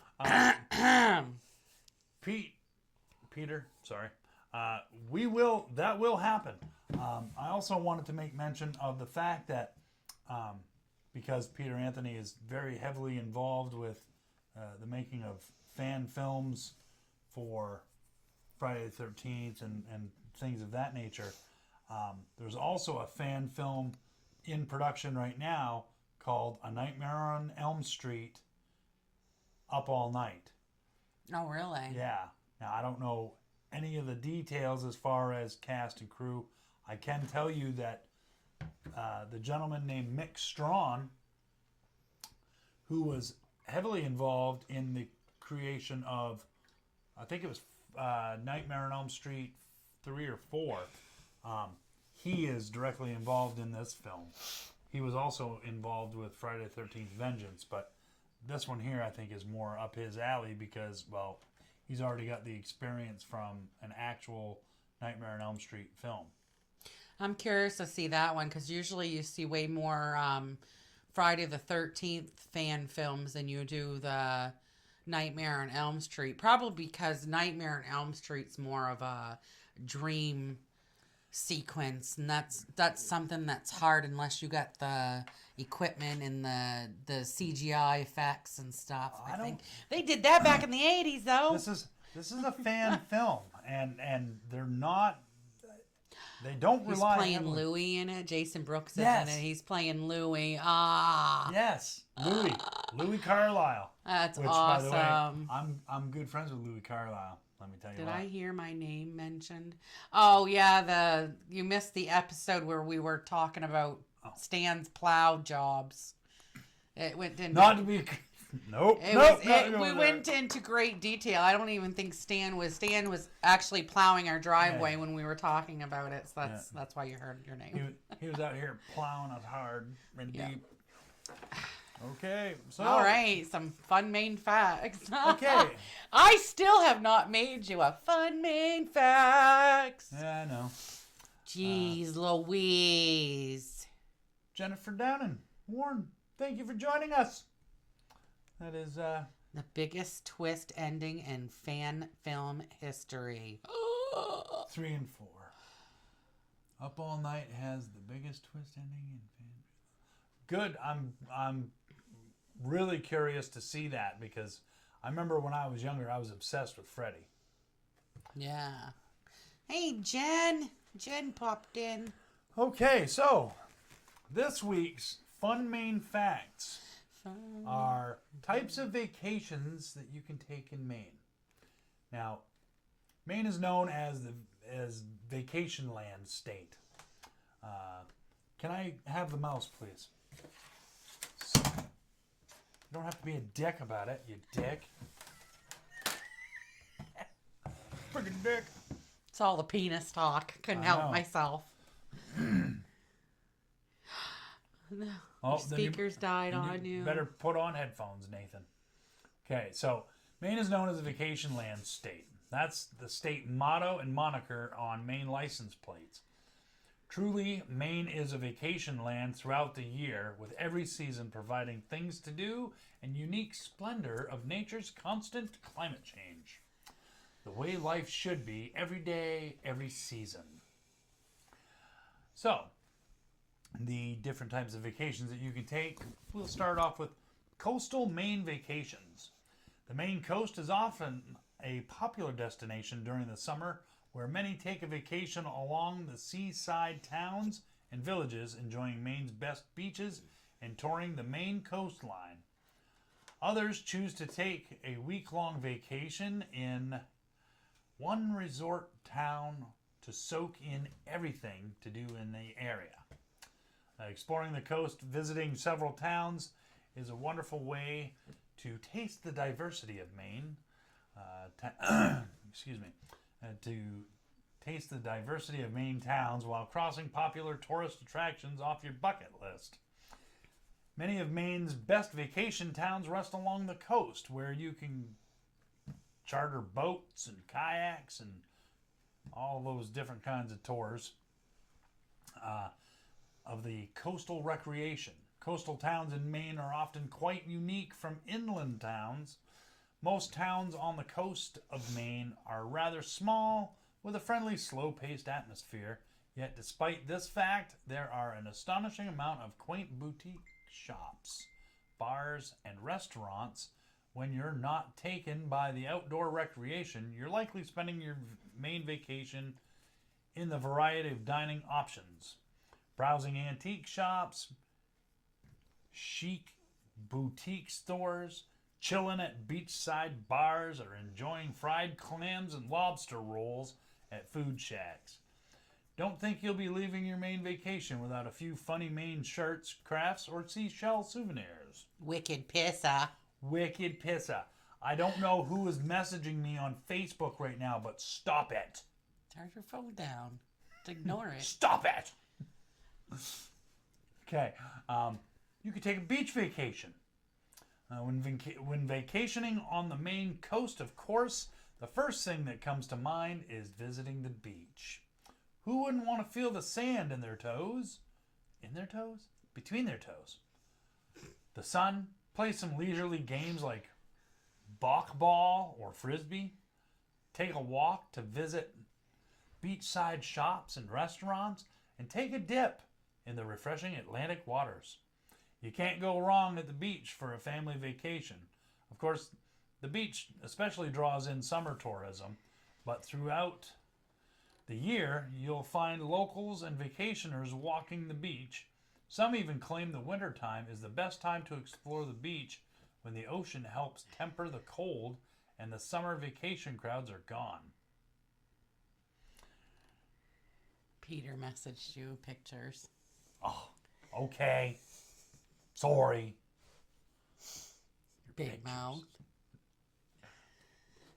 Peter, sorry. That will happen. I also wanted to make mention of the fact that because Peter Anthony is very heavily involved with the making of fan films for Friday the 13th and things of that nature, there's also a fan film in production right now called A Nightmare on Elm Street Up All Night. Oh, really? Yeah. Now, I don't know any of the details as far as cast and crew. I can tell you that the gentleman named Mick Strawn, who was heavily involved in the creation of, I think it was Nightmare on Elm Street 3 or 4, he is directly involved in this film. He was also involved with Friday the 13th Vengeance, but this one here I think is more up his alley because, well, he's already got the experience from an actual Nightmare on Elm Street film. I'm curious to see that one because usually you see way more Friday the 13th fan films than you do the Nightmare on Elm Street. Probably because Nightmare on Elm Street's more of a dream sequence, and that's something that's hard unless you got the equipment and the CGI effects and stuff. I think they did that back in the 80s, though. This is a fan film, and they're not. They don't rely. He's playing heavily. Louis in it. Jason Brooks is Yes. in it. He's playing Louis. Yes, Louis Carlisle. That's Which, awesome. by the way, I'm good friends with Louis Carlisle. Let me tell you. Did what. I hear my name mentioned? Oh yeah, you missed the episode where we were talking about Stan's plow jobs. It went into Not to be. Nope. We went into great detail. I don't even think Stan was actually plowing our driveway when we were talking about it. So that's why you heard your name. He was out here plowing us hard and deep. Okay, so all right, some fun Maine facts. Okay, I still have not made you a fun Maine facts. Yeah, I know. Jeez Louise. Jennifer Downing, Warren, thank you for joining us. That is the biggest twist ending in fan film history. 3 and 4. Up All Night has the biggest twist ending in fan. Good. I'm really curious to see that because I remember when I was younger, I was obsessed with Freddie. Yeah. Hey, Jen. Jen popped in. Okay, so this week's Fun Maine Facts are types of vacations that you can take in Maine. Now, Maine is known as Vacation Land State. Can I have the mouse, please? You don't have to be a dick about it, you dick. Freaking dick. It's all the penis talk. Couldn't help myself. Oh, speakers died on you. Better put on headphones, Nathan. Okay, so Maine is known as a vacation land state. That's the state motto and moniker on Maine license plates. Truly, Maine is a vacation land throughout the year, with every season providing things to do and unique splendor of nature's constant climate change. The way life should be every day, every season. So, the different types of vacations that you can take. We'll start off with coastal Maine vacations. The Maine coast is often a popular destination during the summer where many take a vacation along the seaside towns and villages, enjoying Maine's best beaches and touring the Maine coastline. Others choose to take a week-long vacation in one resort town to soak in everything to do in the area. Exploring the coast, visiting several towns is a wonderful way to taste the diversity of Maine. To taste the diversity of Maine towns while crossing popular tourist attractions off your bucket list. Many of Maine's best vacation towns rest along the coast, where you can charter boats and kayaks and all those different kinds of tours of the coastal recreation. Coastal towns in Maine are often quite unique from inland towns. Most towns on the coast of Maine are rather small, with a friendly, slow-paced atmosphere. Yet despite this fact, there are an astonishing amount of quaint boutique shops, bars, and restaurants. When you're not taken by the outdoor recreation, you're likely spending your Maine vacation in the variety of dining options. Browsing antique shops, chic boutique stores, chilling at beachside bars, or enjoying fried clams and lobster rolls at food shacks. Don't think you'll be leaving your Maine vacation without a few funny Maine shirts, crafts, or seashell souvenirs. Wicked pissa. Wicked pissa. I don't know who is messaging me on Facebook right now, but stop it. Turn your phone down. Ignore it. Stop it. Okay. You could take a beach vacation. When vacationing on the Maine coast, of course, the first thing that comes to mind is visiting the beach. Who wouldn't want to feel the sand in their toes? In their toes? Between their toes. The sun, play some leisurely games like bocce ball or frisbee. Take a walk to visit beachside shops and restaurants, and take a dip in the refreshing Atlantic waters. You can't go wrong at the beach for a family vacation. Of course, the beach especially draws in summer tourism, but throughout the year, you'll find locals and vacationers walking the beach. Some even claim the wintertime is the best time to explore the beach when the ocean helps temper the cold and the summer vacation crowds are gone. Peter messaged you pictures. Oh, okay. Sorry. Your Big pictures. mouth.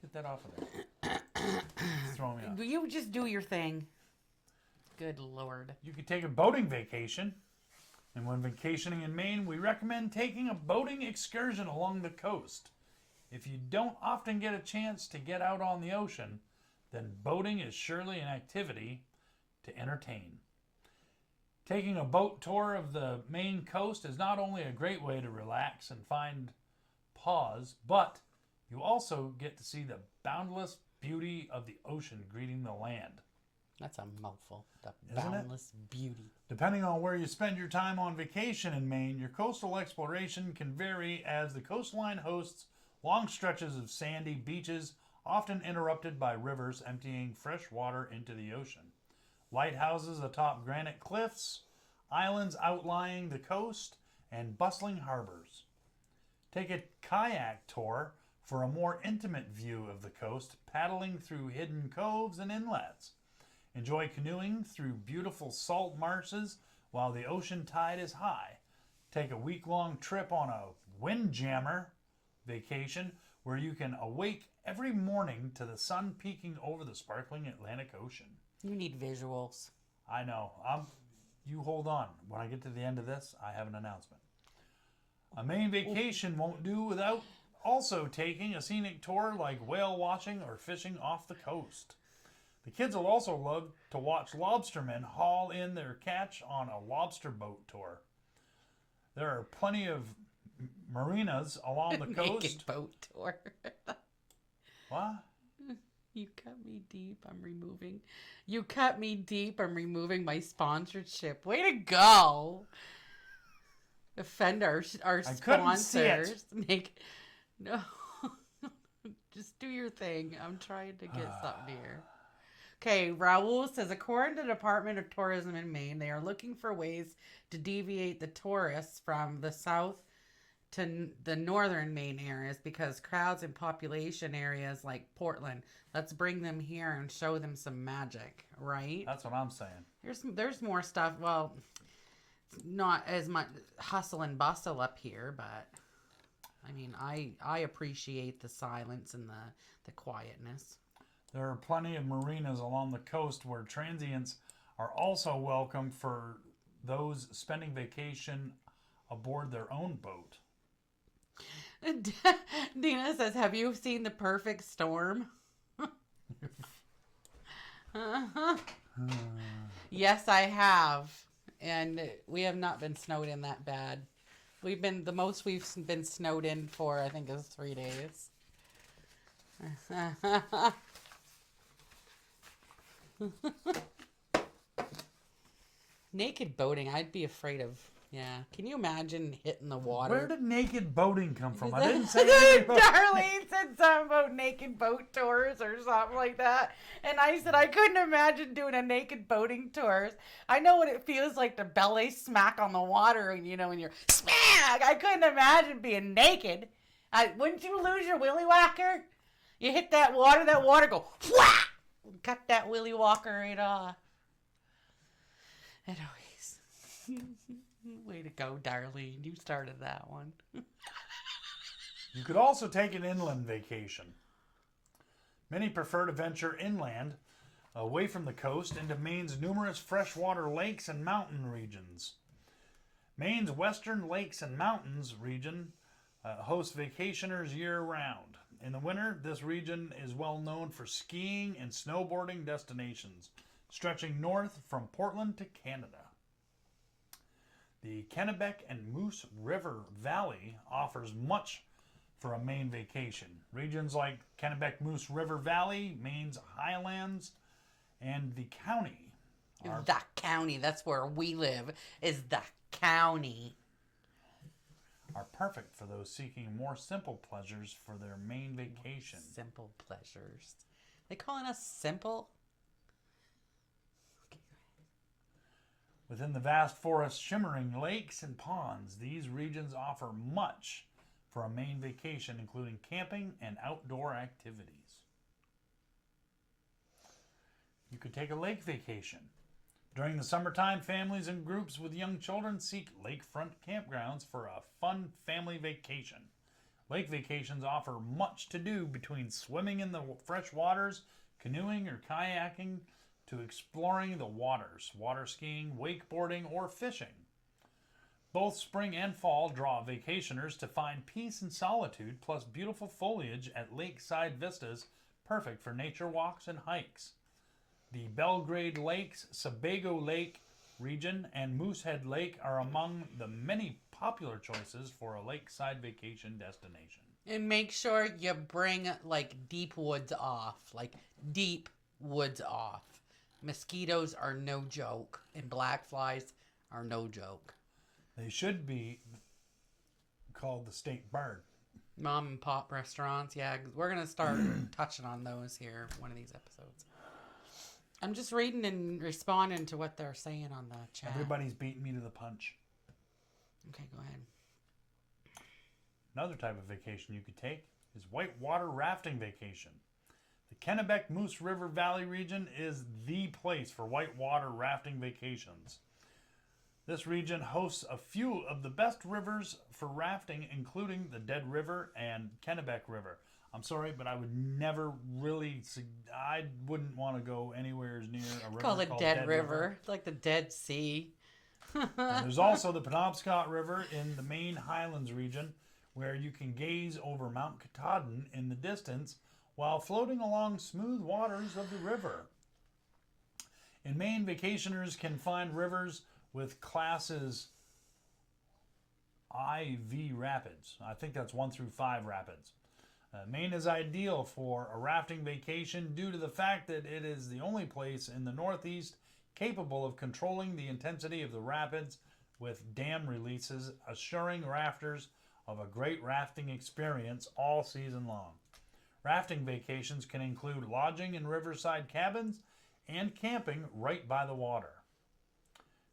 Get that off of there. It's throwing me off. You just do your thing. Good Lord. You could take a boating vacation. And when vacationing in Maine, we recommend taking a boating excursion along the coast. If you don't often get a chance to get out on the ocean, then boating is surely an activity to entertain. Taking a boat tour of the Maine coast is not only a great way to relax and find pause, but you also get to see the boundless beauty of the ocean greeting the land. That's a mouthful. The Isn't it? boundless beauty. Depending on where you spend your time on vacation in Maine, your coastal exploration can vary as the coastline hosts long stretches of sandy beaches, often interrupted by rivers emptying fresh water into the ocean. Lighthouses atop granite cliffs, islands outlying the coast, and bustling harbors. Take a kayak tour for a more intimate view of the coast, paddling through hidden coves and inlets. Enjoy canoeing through beautiful salt marshes while the ocean tide is high. Take a week-long trip on a windjammer vacation where you can awake every morning to the sun peeking over the sparkling Atlantic Ocean. You need visuals. I know. You hold on. When I get to the end of this, I have an announcement. A Maine vacation won't do without also taking a scenic tour like whale watching or fishing off the coast. The kids will also love to watch lobstermen haul in their catch on a lobster boat tour. There are plenty of marinas along the coast. Naked boat tour. What? You cut me deep. I'm removing. You cut me deep. I'm removing my sponsorship. Way to go. Offend our couldn't see it. sponsors. Make no. Just do your thing. I'm trying to get something here. Okay, Raul says, according to the Department of Tourism in Maine, they are looking for ways to deviate the tourists from the south to the northern Maine areas because crowds in population areas like Portland, let's bring them here and show them some magic, right? That's what I'm saying. There's more stuff. Well, it's not as much hustle and bustle up here, but I mean, I appreciate the silence and the quietness. There are plenty of marinas along the coast where transients are also welcome for those spending vacation aboard their own boat. Dina says, have you seen The Perfect Storm? Yes, I have. And we have not been snowed in that bad. The most we've been snowed in for, I think, is 3 days. Naked boating, I'd be afraid of. Yeah. Can you imagine hitting the water? Where did naked boating come from? I didn't say anything about... Darlene said something about naked boat tours or something like that. And I said I couldn't imagine doing a naked boating tour. I know what it feels like to belly smack on the water and, when you're smack. I couldn't imagine being naked. Wouldn't you lose your willy whacker? You hit that water go whack! Cut that willy walker right off. Anyways. Way to go, Darlene. You started that one. You could also take an inland vacation. Many prefer to venture inland, away from the coast, into Maine's numerous freshwater lakes and mountain regions. Maine's Western Lakes and Mountains region hosts vacationers year-round. In the winter, this region is well known for skiing and snowboarding destinations, stretching north from Portland to Canada. The Kennebec and Moose River Valley offers much for a Maine vacation. Regions like Kennebec Moose River Valley, Maine's highlands, and the county are, The county, that's where we live, is the county. are perfect for those seeking more simple pleasures for their Maine vacation. Simple pleasures. They calling us simple? Within the vast forest, shimmering lakes and ponds, these regions offer much for a Maine vacation, including camping and outdoor activities. You could take a lake vacation. During the summertime, families and groups with young children seek lakefront campgrounds for a fun family vacation. Lake vacations offer much to do between swimming in the fresh waters, canoeing or kayaking, to exploring the waters, water skiing, wakeboarding, or fishing. Both spring and fall draw vacationers to find peace and solitude, plus beautiful foliage at lakeside vistas, perfect for nature walks and hikes. The Belgrade Lakes, Sebago Lake region, and Moosehead Lake are among the many popular choices for a lakeside vacation destination. And make sure you bring like deep woods off. Like deep woods off. Mosquitoes are no joke. And black flies are no joke. They should be called the state bird. Mom and pop restaurants. Yeah, we're going to start touching on those here one of these episodes. I'm just reading and responding to what they're saying on the chat. Everybody's beating me to the punch. Okay, go ahead. Another type of vacation you could take is whitewater rafting vacation. The Kennebec Moose River Valley region is the place for whitewater rafting vacations. This region hosts a few of the best rivers for rafting, including the Dead River and Kennebec River. I'm sorry, but I would never really, I wouldn't want to go anywhere near a river Called called Dead River. It's like the Dead Sea. And there's also the Penobscot River in the Maine Highlands region, where you can gaze over Mount Katahdin in the distance while floating along smooth waters of the river. In Maine, vacationers can find rivers with classes IV rapids. I think that's 1 through 5 rapids. Maine is ideal for a rafting vacation due to the fact that it is the only place in the Northeast capable of controlling the intensity of the rapids with dam releases, assuring rafters of a great rafting experience all season long. Rafting vacations can include lodging in riverside cabins and camping right by the water.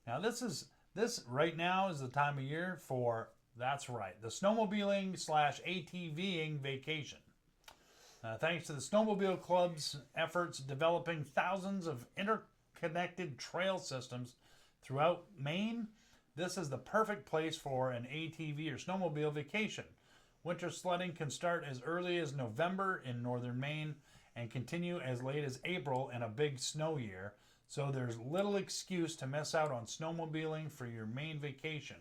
Now this right now is the time of year for, that's right, the snowmobiling / ATVing vacation. Thanks to the Snowmobile Club's efforts developing thousands of interconnected trail systems throughout Maine, this is the perfect place for an ATV or snowmobile vacation. Winter sledding can start as early as November in northern Maine and continue as late as April in a big snow year, so there's little excuse to miss out on snowmobiling for your Maine vacation.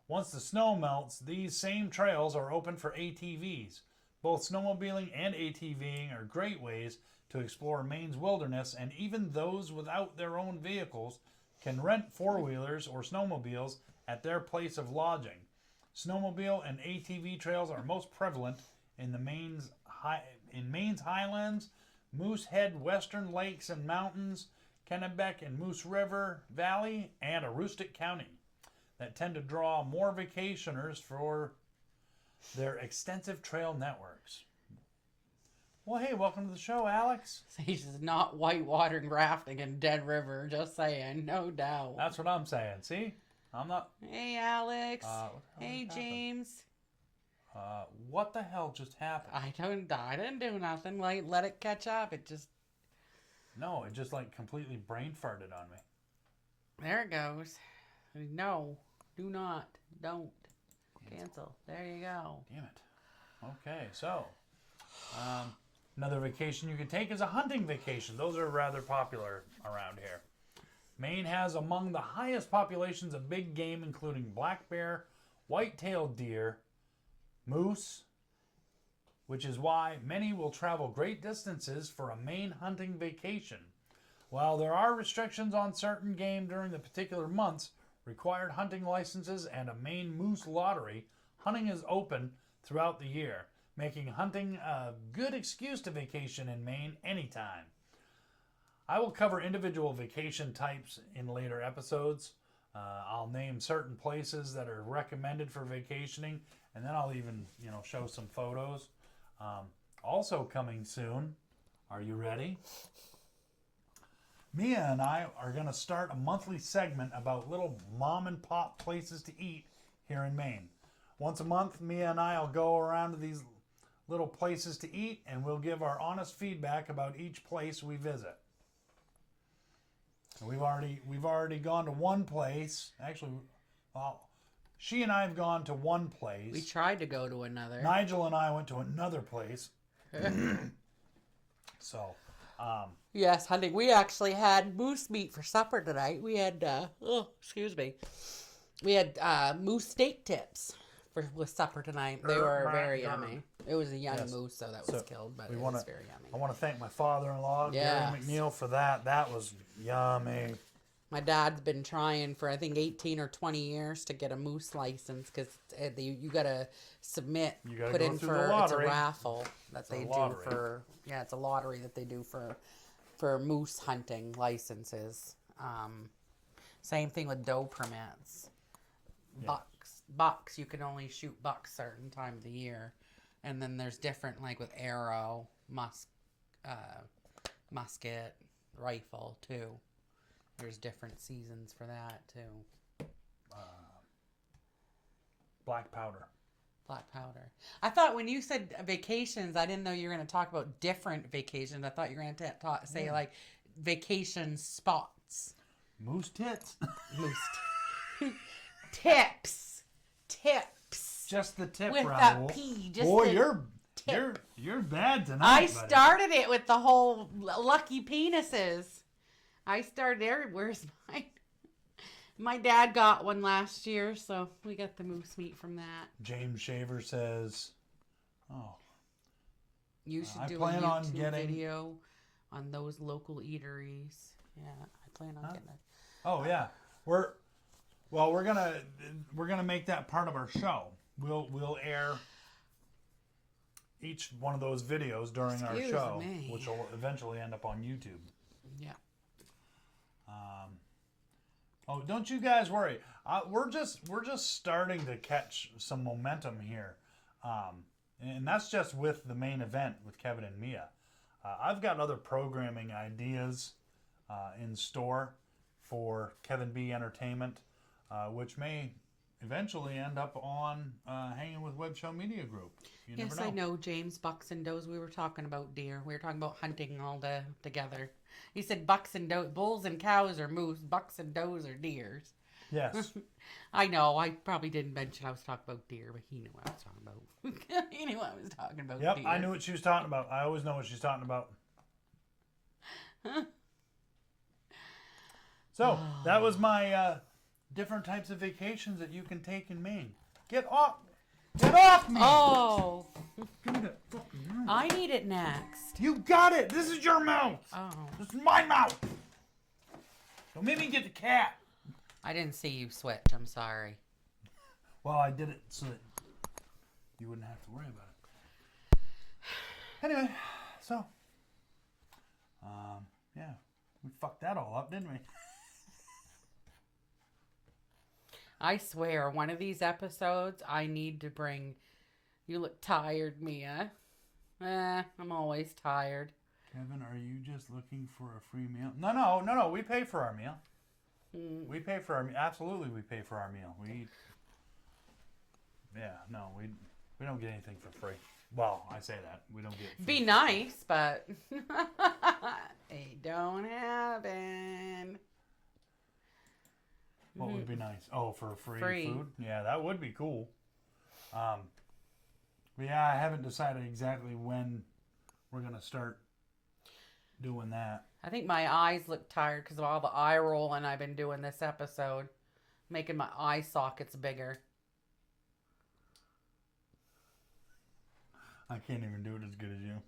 Once the snow melts, these same trails are open for ATVs. Both snowmobiling and ATVing are great ways to explore Maine's wilderness, and even those without their own vehicles can rent four-wheelers or snowmobiles at their place of lodging. Snowmobile and ATV trails are most prevalent in Maine's highlands, Moosehead, Western Lakes and Mountains, Kennebec and Moose River Valley, and Aroostook County, that tend to draw more vacationers for their extensive trail networks. Well, hey, welcome to the show, Alex. He's not whitewatering rafting in Dead River, just saying, no doubt. That's what I'm saying. See? I'm not... Hey, Alex. happened? Hey, James. What the hell just happened? I didn't do nothing. Let it catch up. It just... No, it just like completely brain farted on me. There it goes. No, do not, don't. Cancel. There you go. Damn it. Okay, so another vacation you can take is a hunting vacation. Those are rather popular around here. Maine has among the highest populations of big game, including black bear, white-tailed deer, moose, which is why many will travel great distances for a Maine hunting vacation. While there are restrictions on certain game during the particular months, required hunting licenses, and a Maine moose lottery, hunting is open throughout the year, making hunting a good excuse to vacation in Maine anytime. I will cover individual vacation types in later episodes. I'll name certain places that are recommended for vacationing, and then I'll even, show some photos. Also coming soon, are you ready? Mia and I are going to start a monthly segment about little mom and pop places to eat here in Maine. Once a month, Mia and I will go around to these little places to eat, and we'll give our honest feedback about each place we visit. And we've already gone to one place. Actually, well, she and I have gone to one place. We tried to go to another. Nigel and I went to another place. So, yes, honey, we actually had moose meat for supper tonight. We had, we had moose steak tips with supper tonight. They were very yummy. It was a young moose, though, that was killed, but it was very yummy. I want to thank my father-in-law, Gary McNeil, for that. That was yummy. My dad's been trying for, I think, 18 or 20 years to get a moose license because you got to submit, put in for, it's a raffle that they do for, it's a lottery that they do for moose hunting licenses. Same thing with doe permits. Bucks, you can only shoot bucks certain time of the year. And then there's different, like with arrow, musket, rifle, too. There's different seasons for that, too. Black powder. Black powder. I thought when you said vacations, I didn't know you were going to talk about different vacations. I thought you were going to say, like, vacation spots. Moose tits. Moose tips. Just the tip, with Raoul. That P. Just boy, tip. you're bad tonight. I started it with the whole lucky penises. I started there. Where's mine? My dad got one last year, so we got the moose meat from that. James Shaver says, you should do a YouTube video on those local eateries. Yeah, I plan on getting it. Oh yeah, we're gonna make that part of our show. We'll air each one of those videos during our show, which will eventually end up on YouTube. Yeah. Don't you guys worry. We're just starting to catch some momentum here, and that's just with the main event with Kevin and Mia. I've got other programming ideas in store for Kevin B Entertainment, which may eventually end up on Hangin with Web Show Media Group. You never know. I know, James. Bucks and does. We were talking about deer. We were talking about hunting all together. He said bucks and does, bulls and cows are moose. Bucks and does are deers. Yes. I know. I probably didn't mention I was talking about deer, but he knew what I was talking about. He knew what I was talking about. Yep, deer. I knew what she was talking about. I always know what she's talking about. So, that was my different types of vacations that you can take in Maine. Get off me! Oh. Give me that fucking mouth. I need it next. You got it! This is your mouth! Oh. This is my mouth! Don't make me get the cat! I didn't see you switch. I'm sorry. Well, I did it so that you wouldn't have to worry about it. Anyway, so, yeah, we fucked that all up, didn't we? I swear, one of these episodes, I need to bring... You look tired, Mia. I'm always tired. Kevin, are you just looking for a free meal? No. We pay for our meal. We pay for our meal. Absolutely, we pay for our meal. We don't get anything for free. Well, I say that. We don't get... Be nice, but... It don't happen. What would be nice? Oh, for free food? Yeah, that would be cool. But yeah, I haven't decided exactly when we're going to start doing that. I think my eyes look tired because of all the eye rolling I've been doing this episode. Making my eye sockets bigger. I can't even do it as good as you.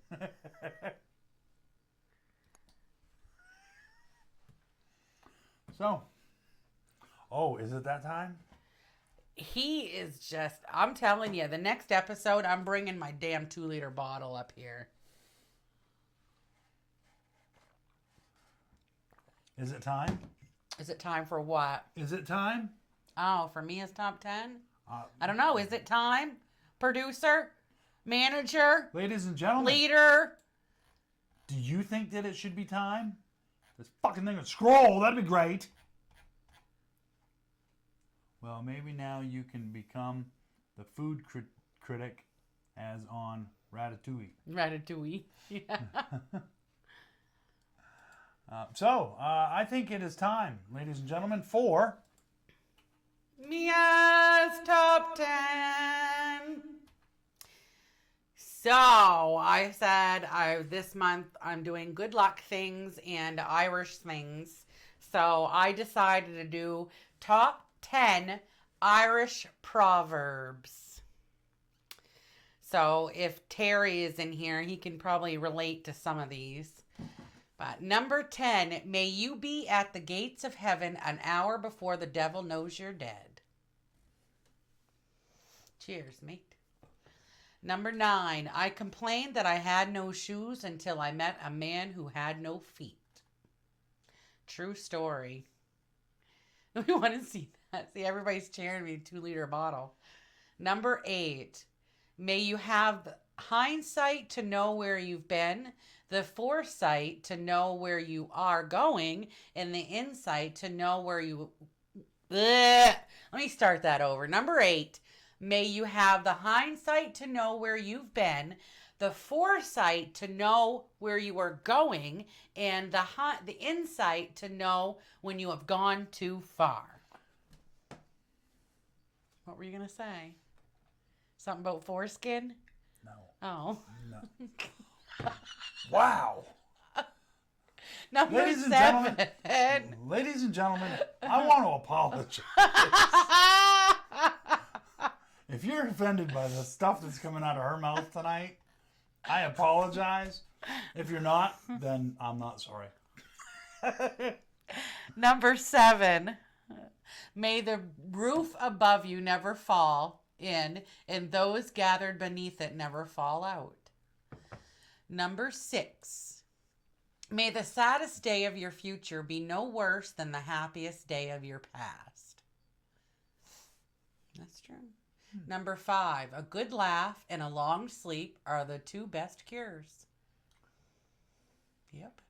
So... Oh, is it that time? He is just... I'm telling you, the next episode, I'm bringing my damn 2-liter bottle up here. Is it time? Is it time for what? Is it time? Oh, for me, it's top 10? Uh, I don't know. Is it time? Producer? Manager? Ladies and gentlemen, Leader? do you think that it should be time? This fucking thing would scroll. That'd be great. Well, maybe now you can become the food critic as on Ratatouille. Ratatouille. Yeah. I think it is time, ladies and gentlemen, for... Mia's Top 10. So, I said this month I'm doing good luck things and Irish things. So, I decided to do top 10 Irish proverbs. So, if Terry is in here, he can probably relate to some of these. But number 10, may you be at the gates of heaven an hour before the devil knows you're dead. Cheers, mate. Number 9, I complained that I had no shoes until I met a man who had no feet. True story. We want to see that. See, everybody's cheering me, 2-liter bottle. Number 8, may you have hindsight to know where you've been, the foresight to know where you are going, and the insight to know where you... Let me start that over. Number 8, may you have the hindsight to know where you've been, the foresight to know where you are going, and the insight to know when you have gone too far. What were you going to say? Something about foreskin? No. Oh. No. Wow. Number Ladies and 7. Ladies and gentlemen, I want to apologize. If you're offended by the stuff that's coming out of her mouth tonight, I apologize. If you're not, then I'm not sorry. Number 7. May the roof above you never fall in, and those gathered beneath it never fall out. Number 6. May the saddest day of your future be no worse than the happiest day of your past. That's true. Number 5. A good laugh and a long sleep are the 2 best cures. Yep.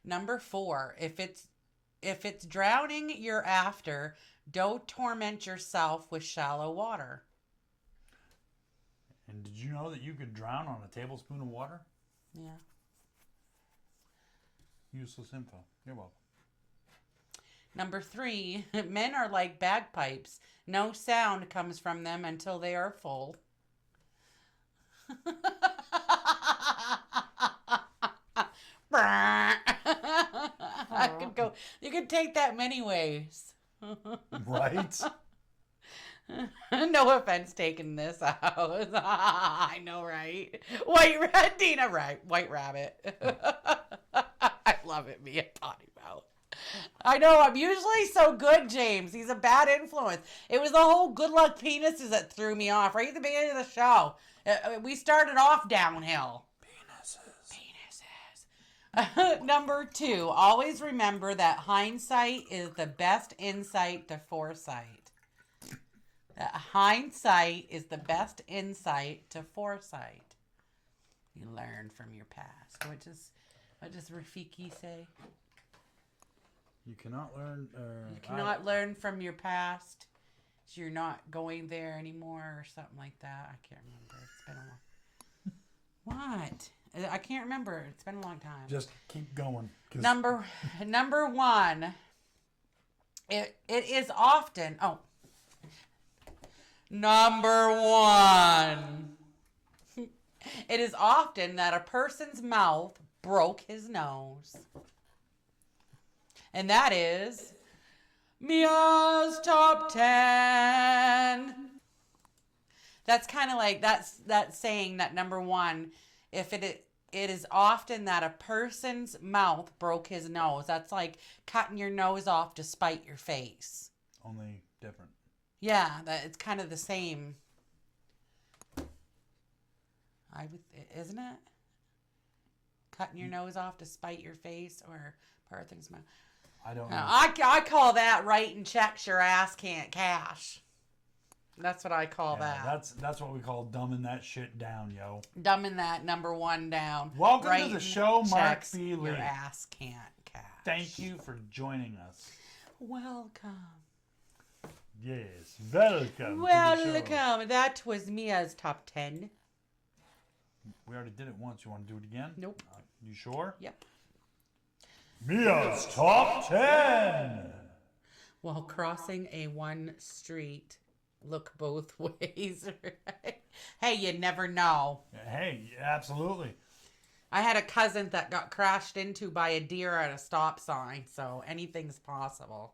Number 4. If it's drowning you're after, don't torment yourself with shallow water. And did you know that you could drown on a tablespoon of water? Yeah. Useless info. You're welcome. Number 3, men are like bagpipes. No sound comes from them until they are full. I could go. You could take that many ways. Right? No offense taking this out. I know, right? Dina, right? White Rabbit. I love it, me and Potty Mouth. I know, I'm usually so good, James. He's a bad influence. It was the whole good luck penises that threw me off right at the beginning of the show. We started off downhill. Penises. Number 2, always remember that hindsight is the best insight to foresight. That hindsight is the best insight to foresight. You learn from your past. What does Rafiki say? You cannot learn... you cannot learn from your past. So you're not going there anymore or something like that. I can't remember. It's been a long... What? I can't remember. It's been a long time. Just keep going. Number 1. It is often... Oh. Number 1. It is often that a person's mouth broke his nose. And that is Mia's Top 10. That's kind of like that's saying that number 1, if it is often that a person's mouth broke his nose. That's like cutting your nose off to spite your face. Only different. Yeah, it's kind of the same. Isn't it? Cutting your nose off to spite your face or part of things. I don't know. I call that writing checks your ass can't cash. That's what I call that. That's what we call dumbing that shit down, yo. Dumbing that number one down. Welcome to the show, Mark B. Lee. Your ass can't cash. Thank you for joining us. Welcome. Yes, welcome. Welcome. That was Mia's top 10. We already did it once. You want to do it again? Nope. You sure? Yep. Mia's top 10. While crossing a one street, look both ways. Right? Hey, you never know. Hey, absolutely. I had a cousin that got crashed into by a deer at a stop sign, so anything's possible.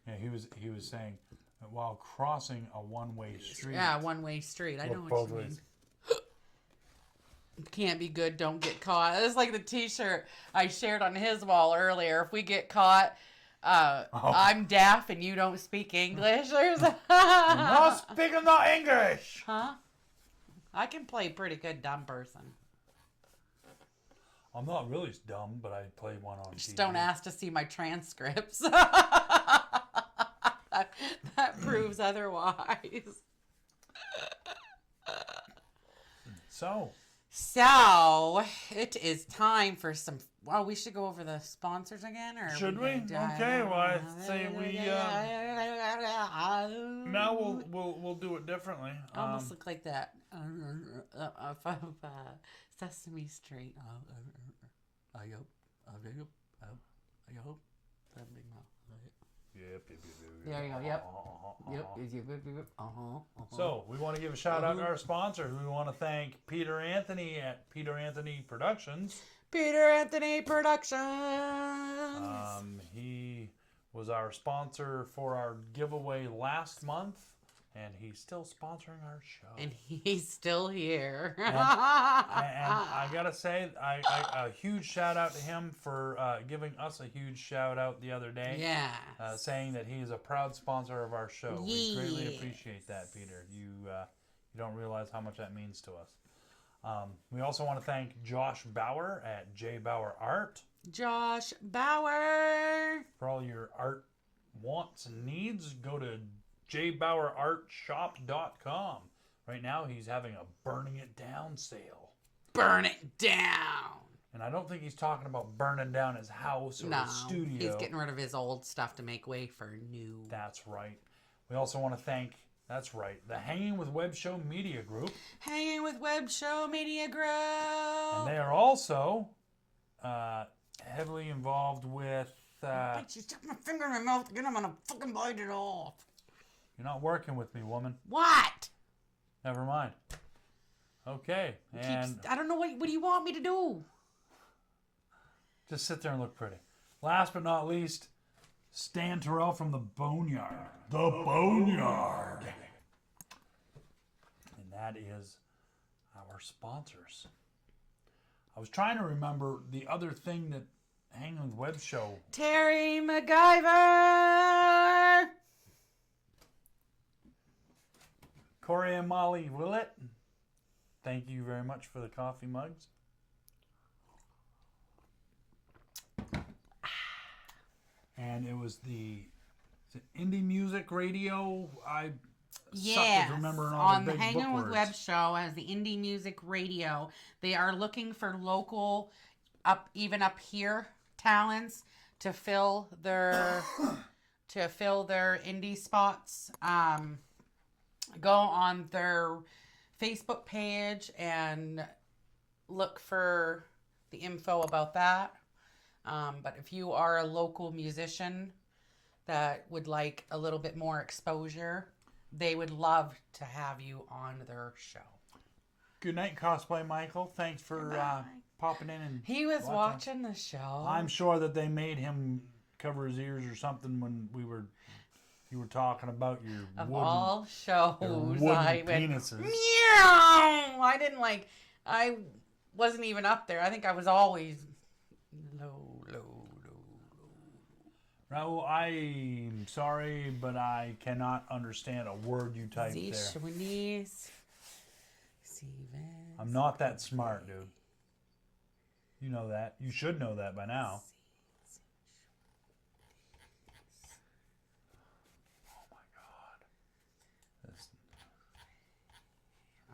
Yeah, he was saying while crossing a one-way street. Yeah, one-way street. I know Look what both you ways. mean. Can't be good, don't get caught. It's like the t-shirt I shared on his wall earlier. If we get caught, I'm deaf and you don't speak English. Or Not speaking the English. Huh? I can play pretty good dumb person. I'm not really dumb, but I play one on Just TV. don't ask to see my transcripts. That proves otherwise. So, it is time for some. Well, we should go over the sponsors again, or should we? Okay, well, I say we. Now we'll do it differently. Almost look like that. Sesame Street. I hope. Yep. There you go. Yep. So we want to give a shout out to our sponsors. We want to thank Peter Anthony at Peter Anthony Productions. Peter Anthony Productions. He was our sponsor for our giveaway last month, and he's still sponsoring our show. And he's still here. and I gotta say, a huge shout out to him for giving us a huge shout out the other day. Yeah. Saying that he is a proud sponsor of our show. We greatly Yes. appreciate that, Peter. You don't realize how much that means to us. We also want to thank Josh Bauer at JBauerart. Josh Bauer. For all your art wants and needs, go to JBauerArtShop.com. Right now, he's having a Burning It Down sale. Burn it down. And I don't think he's talking about burning down his house or his studio. He's getting rid of his old stuff to make way for new. That's right. We also want to thank, that's right, the Hanging with Web Show Media Group. Hanging with Web Show Media Group. And they are also heavily involved with... She stuck my finger in my mouth again. I'm going to fucking bite it off. You're not working with me, woman. What? Never mind. Okay. And I don't know what do you want me to do? just sit there and look pretty. Last but not least, Stan Tirrell from the Boneyard. The Boneyard. And that is our sponsors. I was trying to remember the other thing that Hangin' with Web Show. Terry MacGyver. Corey and Molly Willett, thank you very much for the coffee mugs. And it was the indie music radio. I suck at remembering all on the big Hangin' book with words. Web Show as the indie music radio. They are looking for local, even up here, talents to fill their indie spots. Go on their Facebook page and look for the info about that. But if you are a local musician that would like a little bit more exposure, they would love to have you on their show. Good night, Cosplay Michael. Thanks for popping in and He was watching the show. I'm sure that they made him cover his ears or something when you were talking about your all shows, I went, penises. meow. I wasn't even up there. I think I was always low. Raul, I'm sorry, but I cannot understand a word you typed there. I'm not that smart, dude. You know that. You should know that by now. Oh my God.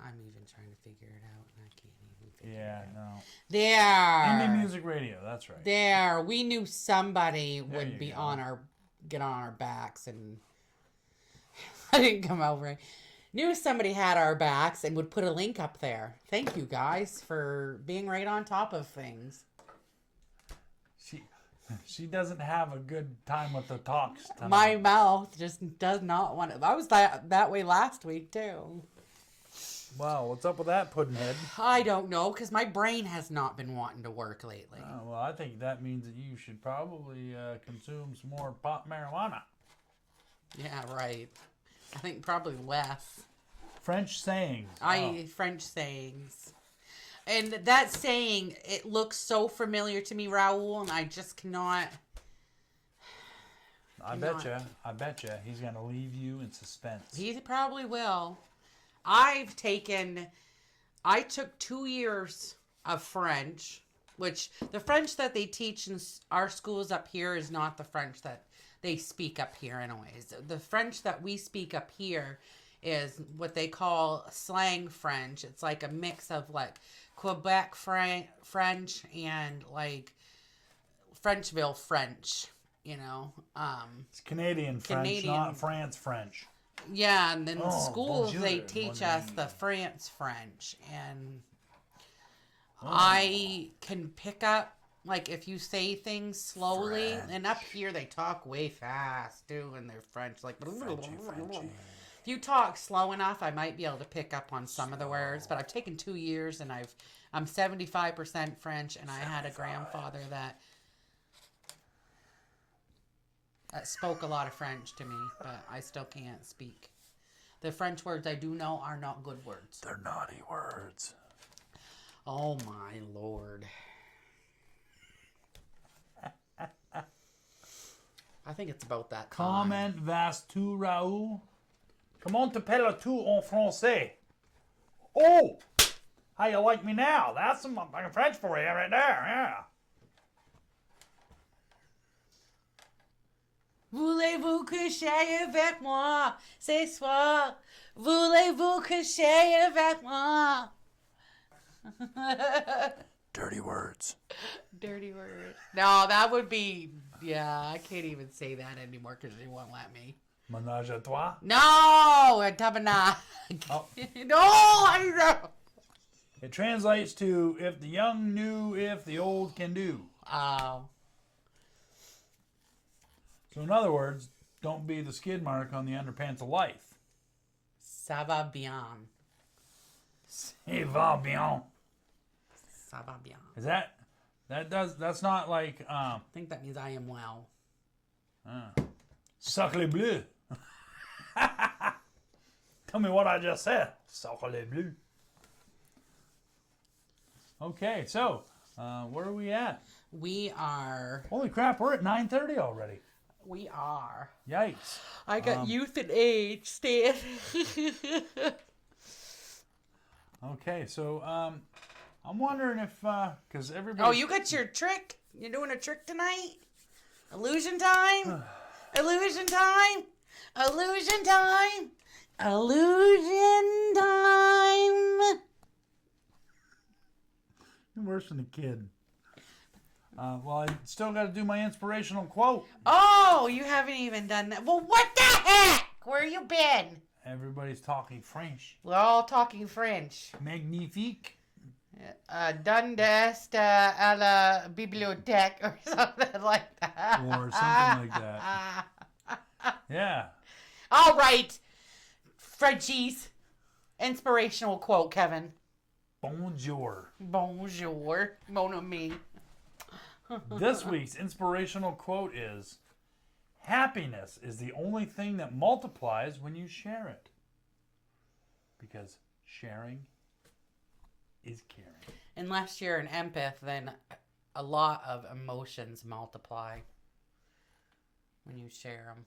I'm even trying to figure it out, and I can't even figure it out. No. There. Indie music radio. That's right. There. We knew somebody There would you be go. get on our backs, and I didn't come out right. Knew somebody had our backs and would put a link up there. Thank you guys for being right on top of things. She doesn't have a good time with the talks tonight. My mouth just does not want to. I was that way last week too. Wow, what's up with that, Puddinhead? I don't know, because my brain has not been wanting to work lately. Well, I think that means that you should probably consume some more pot marijuana. Yeah, right. I think probably less. French sayings. French sayings. And that saying, it looks so familiar to me, Raul, and I just cannot. I betcha he's going to leave you in suspense. He probably will. I took 2 years of French, which the French that they teach in our schools up here is not the French that they speak up here anyways. The French that we speak up here is what they call slang French. It's like a mix of like Quebec French and like Frenchville French, you know. It's Canadian French, not France French. Yeah, and then schools, bonjour, they teach mon us ami. the France French. And I can pick up, like, if you say things slowly. French. And up here, they talk way fast, too, in their French. Like, Frenchy. if you talk slow enough, I might be able to pick up on some of the words. But I've taken 2 years, and I'm 75% French, and I had a grandfather that spoke a lot of French to me, but I still can't speak. The French words I do know are not good words. They're naughty words. Oh my Lord. I think it's about that time. Comment vas-tu, Raoul? Comment t'appelles-tu en français? Oh! How you like me now? That's some fucking French for you right there, yeah. Voulez-vous coucher avec moi ce soir? Voulez-vous coucher avec moi? Dirty words. Dirty word. No, that would be... Yeah, I can't even say that anymore because they won't let me. Ménage à toi? No! Tabernacle. Oh. No, I know. It translates to, if the young knew, if the old can do. Oh. So in other words, don't be the skid mark on the underpants of life. Ça va bien. Ça va bien. Ça va bien. Is that's not like, I think that means I am well. Sacre bleu. Tell me what I just said. Sacre bleu. Okay, so, where are we at? We are. Holy crap, we're at 9:30 already. We are. Yikes. I got youth and age, Stan. Okay, so, I'm wondering if, because everybody... Oh, you got your trick? You're doing a trick tonight? Illusion time? Illusion time? Illusion time? Illusion time? You're worse than a kid. Well, I still got to do my inspirational quote. Oh, you haven't even done that. Well, what the heck? Where you been? Everybody's talking French. We're all talking French. Magnifique. Dundest à la bibliothèque or something like that. Or something like that. Yeah. All right. Frenchies. Inspirational quote, Kevin. Bonjour. Bonjour, mon ami. This week's inspirational quote is, happiness is the only thing that multiplies when you share it. Because sharing is caring. Unless you're an empath, then a lot of emotions multiply when you share them.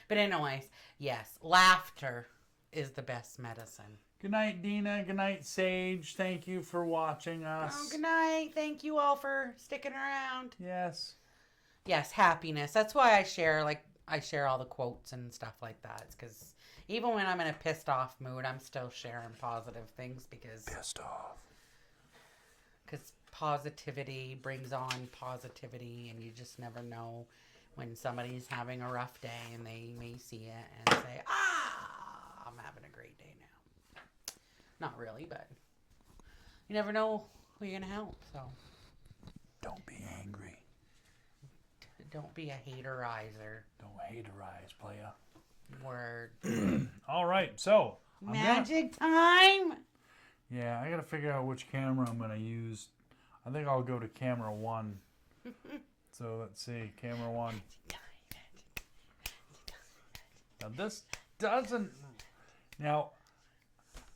But anyways, yes, laughter is the best medicine. Good night, Dina. Good night, Sage. Thank you for watching us. Oh, good night. Thank you all for sticking around. Yes. Yes, happiness. That's why I share all the quotes and stuff like that. It's because even when I'm in a pissed off mood, I'm still sharing positive things because Pissed off. Because positivity brings on positivity, and you just never know when somebody's having a rough day and they may see it and say, I'm having a great day now. Not really, but you never know who you're going to help, so. Don't be angry. Don't be a haterizer. Don't haterize, playa. Word. All right, so. Magic time? Yeah, I got to figure out which camera I'm going to use. I think I'll go to camera 1. So let's see, camera 1. Now this doesn't... Now,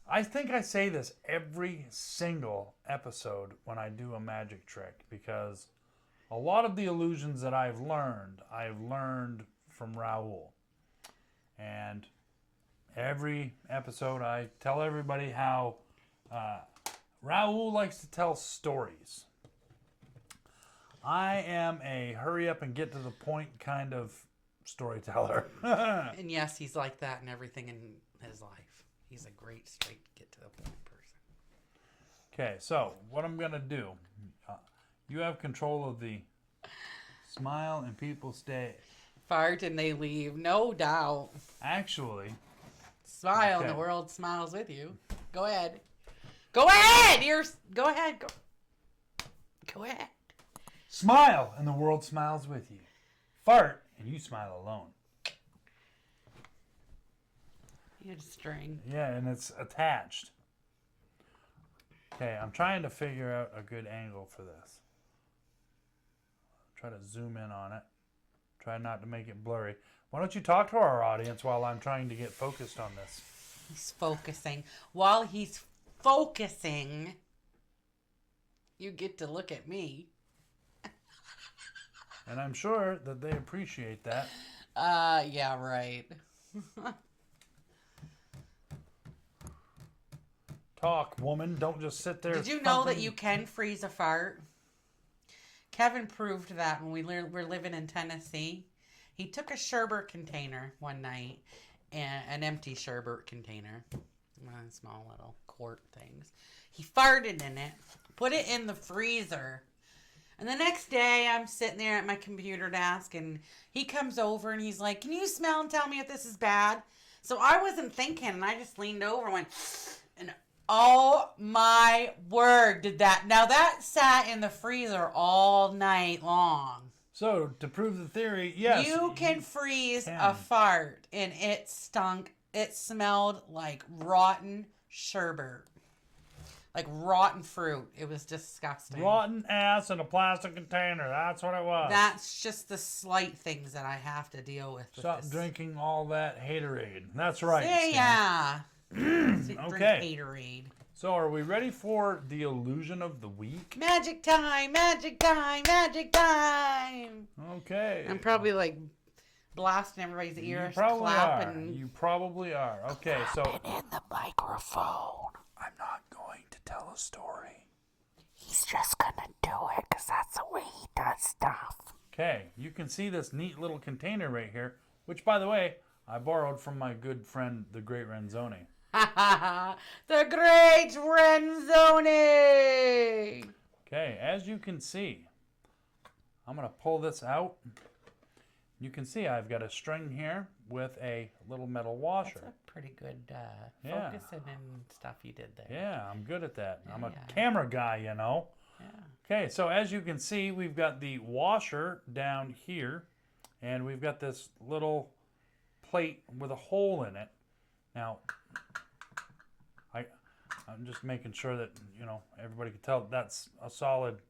I think I say this every single episode when I do a magic trick, because a lot of the illusions that I've learned from Raul. And every episode I tell everybody how Raul likes to tell stories. I am a hurry up and get to the point kind of storyteller. And yes, he's like that in everything in his life. He's a great straight get to the point person. Okay, so what I'm going to do, you have control of the smile and people stay. Fart and they leave, no doubt. Actually. Smile and the world smiles with you. Go ahead. Go ahead! Go ahead. Go ahead. Smile and the world smiles with you. Fart and you smile alone. You had a string. Yeah, and it's attached. Okay, I'm trying to figure out a good angle for this. Try to zoom in on it. Try not to make it blurry. Why don't you talk to our audience while I'm trying to get focused on this? He's focusing. While he's focusing, you get to look at me. And I'm sure that they appreciate that. Yeah, right. Talk, woman. Don't just sit there. Did you know that you can freeze a fart? Kevin proved that when we were living in Tennessee. He took a sherbet container one night, an empty sherbet container, small little quart things. He farted in it, put it in the freezer. And the next day, I'm sitting there at my computer desk, and he comes over, and he's like, "Can you smell and tell me if this is bad?" So I wasn't thinking, and I just leaned over and went, and oh my word, did that. Now that sat in the freezer all night long. So, to prove the theory, yes. You can freeze a fart, and it stunk. It smelled like rotten sherbet. Like rotten fruit. It was disgusting. Rotten ass in a plastic container. That's what it was. That's just the slight things that I have to deal with. Stop drinking all that haterade. That's right. Yeah. Okay. Drink haterade. So are we ready for the illusion of the week? Magic time, magic time, magic time. Okay. I'm probably like blasting everybody's ears. You probably clapping. are. You probably are. Okay, so in the microphone. I'm not going to tell a story. He's just gonna do it because that's the way he does stuff. Okay, you can see this neat little container right here, which, by the way, I borrowed from my good friend, the Great Renzoni. The Great Renzoni! Okay, as you can see, I'm going to pull this out. You can see I've got a string here with a little metal washer. That's a pretty good focusing and stuff you did there. Yeah, I'm good at that. Yeah, I'm a camera guy, you know. Yeah. Okay, so as you can see, we've got the washer down here, and we've got this little plate with a hole in it. Now, I'm just making sure that, everybody can tell that's a solid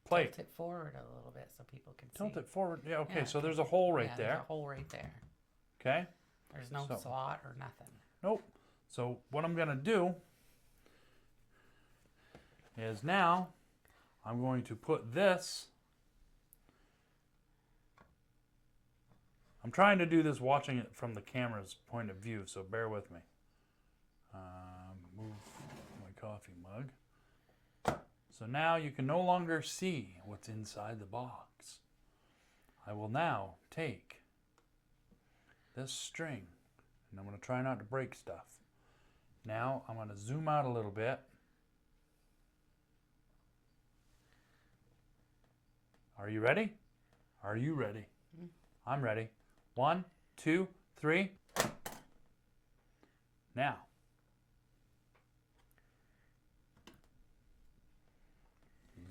plate. Tilt it forward a little bit so people can see. Tilt it forward. Yeah, okay, Yeah. so there's a hole right there. There's a hole right there. Okay. There's no slot or nothing. Nope. So what I'm going to do is now I'm going to put this. I'm trying to do this watching it from the camera's point of view, so bear with me. Move coffee mug. So now you can no longer see what's inside the box. I will now take this string, and I'm going to try not to break stuff. Now I'm going to zoom out a little bit. Are you ready? Are you ready? I'm ready. 1, 2, 3. Now,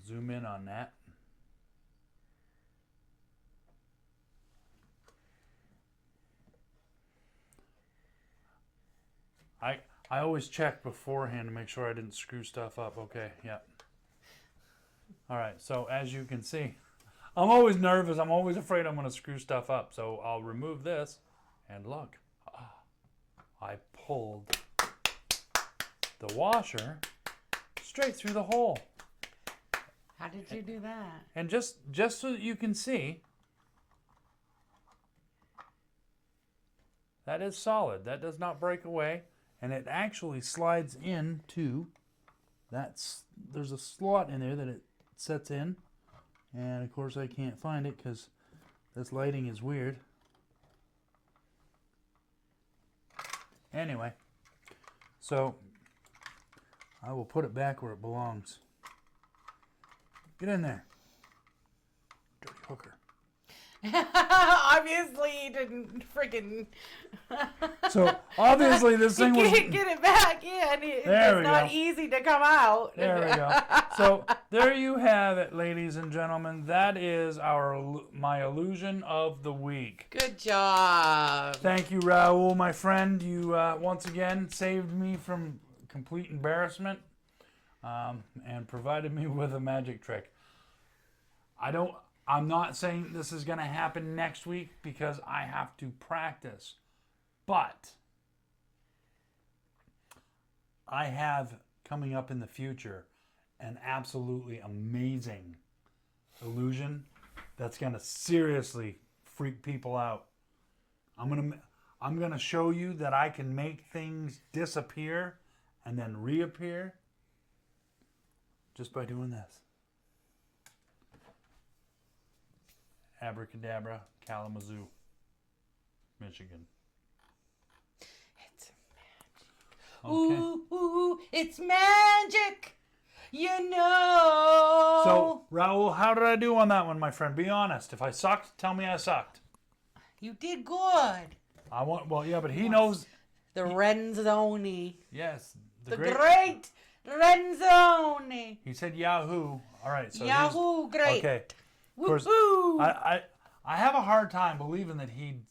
zoom in on that. I always check beforehand to make sure I didn't screw stuff up. Okay, yep. All right, so as you can see, I'm always nervous. I'm always afraid I'm going to screw stuff up. So I'll remove this, and look, I pulled the washer straight through the hole. How did you do that? And just so that you can see, that is solid. That does not break away. And it actually slides into there's a slot in there that it sets in. And of course I can't find it because this lighting is weird. Anyway, so I will put it back where it belongs. Get in there, dirty hooker. Obviously, you didn't freaking. So obviously this thing you was. can't get it back in. It's not easy to come out. There we go. So there you have it, ladies and gentlemen. That is my illusion of the week. Good job. Thank you, Raul, my friend. You once again saved me from complete embarrassment and provided me with a magic trick. I'm not saying this is going to happen next week because I have to practice. But I have coming up in the future an absolutely amazing illusion that's going to seriously freak people out. I'm going to show you that I can make things disappear and then reappear just by doing this. Abracadabra, Kalamazoo, Michigan. It's magic. Okay. Ooh, it's magic. You know. So, Raul, how did I do on that one, my friend? Be honest. If I sucked, tell me I sucked. You did good. But he knows. The Renzoni. Yes. The great Renzoni. He said Yahoo. All right. So Yahoo, great. Okay. Of course, I have a hard time believing that he'd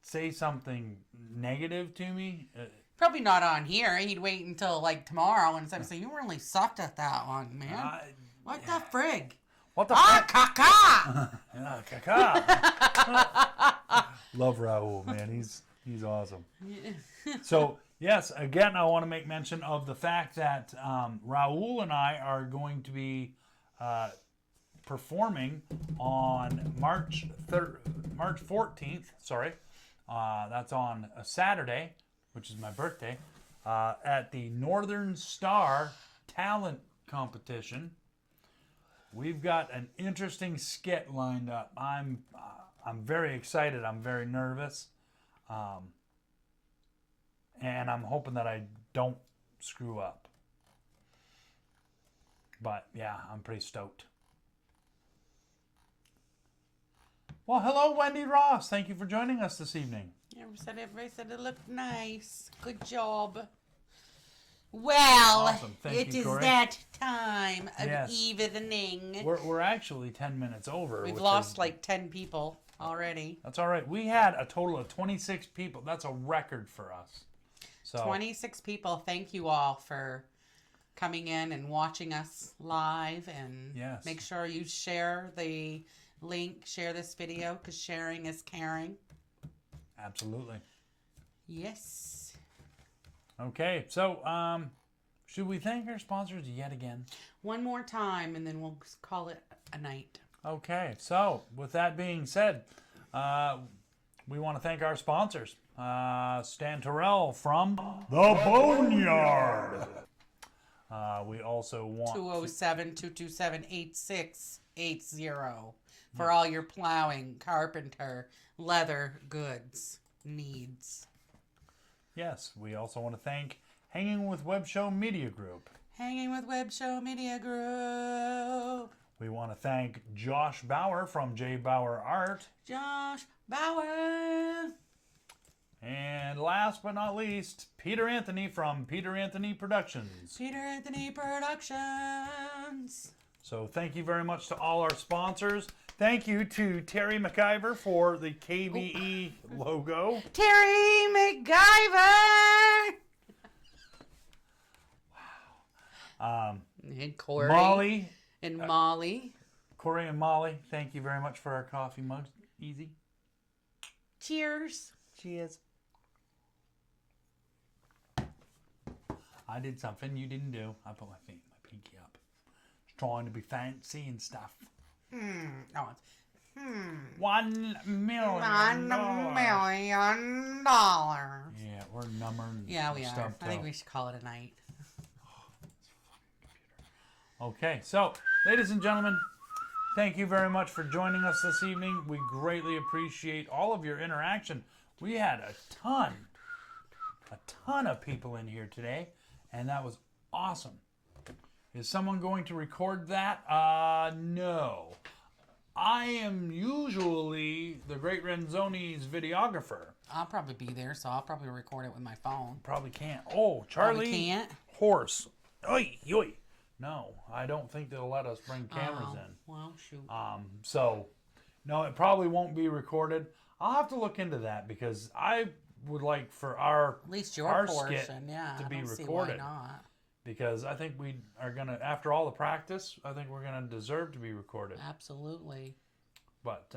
say something negative to me. Probably not on here. He'd wait until like tomorrow and say, "You really sucked at that one, man. What the frig? What the frig? Caca!" Yeah, caca. Love Raul, man. He's awesome. So yes, again, I want to make mention of the fact that Raul and I are going to be performing on March 14th. That's on a Saturday, which is my birthday, at the Northern Star Talent Competition. We've got an interesting skit lined up. I'm very excited. I'm very nervous, and I'm hoping that I don't screw up. But yeah, I'm pretty stoked. Well, hello, Wendy Ross. Thank you for joining us this evening. Everybody said it looked nice. Good job. Well, Awesome. it is that time of evening. We're actually 10 minutes over. We've lost like 10 people already. That's all right. We had a total of 26 people. That's a record for us. So 26 people. Thank you all for coming in and watching us live. And make sure you share the link, share this video, because sharing is caring. Absolutely. Yes. Okay, so should we thank our sponsors yet again? One more time, and then we'll call it a night. Okay, so with that being said, we want to thank our sponsors. Stan Tirrell from The Boneyard. We also want 207-227-8680 for all your plowing, carpenter, leather goods needs. Yes, we also want to thank Hanging with Web Show Media Group. Hanging with Web Show Media Group. We want to thank Josh Bauer from JBauerart. Josh Bauer. And last but not least, Peter Anthony from Peter Anthony Productions. Peter Anthony Productions. So thank you very much to all our sponsors. Thank you to Terry McIver for the KBE logo. Terry McIver. Wow. And Corey. Molly. And Molly. Corey and Molly, thank you very much for our coffee mugs. Easy. Cheers. Cheers. I did something you didn't do. I put my pinky up. Just trying to be fancy and stuff. Oh, it's $1 million. $1 million. Yeah, we're numbering. Yeah, we are. stuff I think out. we should call it a night. Okay, so, ladies and gentlemen, thank you very much for joining us this evening. We greatly appreciate all of your interaction. We had a ton of people in here today, and that was awesome. Is someone going to record that? No. I am usually the Great Renzoni's videographer. I'll probably be there, so I'll probably record it with my phone. Probably can't. Oh, Charlie. Probably can't? Horse. Oi, oi. No, I don't think they'll let us bring cameras in. Well, shoot. So, no, it probably won't be recorded. I'll have to look into that because I would like for our At least your our portion, skit yeah. to I be don't see recorded. why not. Because I think we are gonna, after all the practice, I think we're gonna deserve to be recorded. Absolutely. But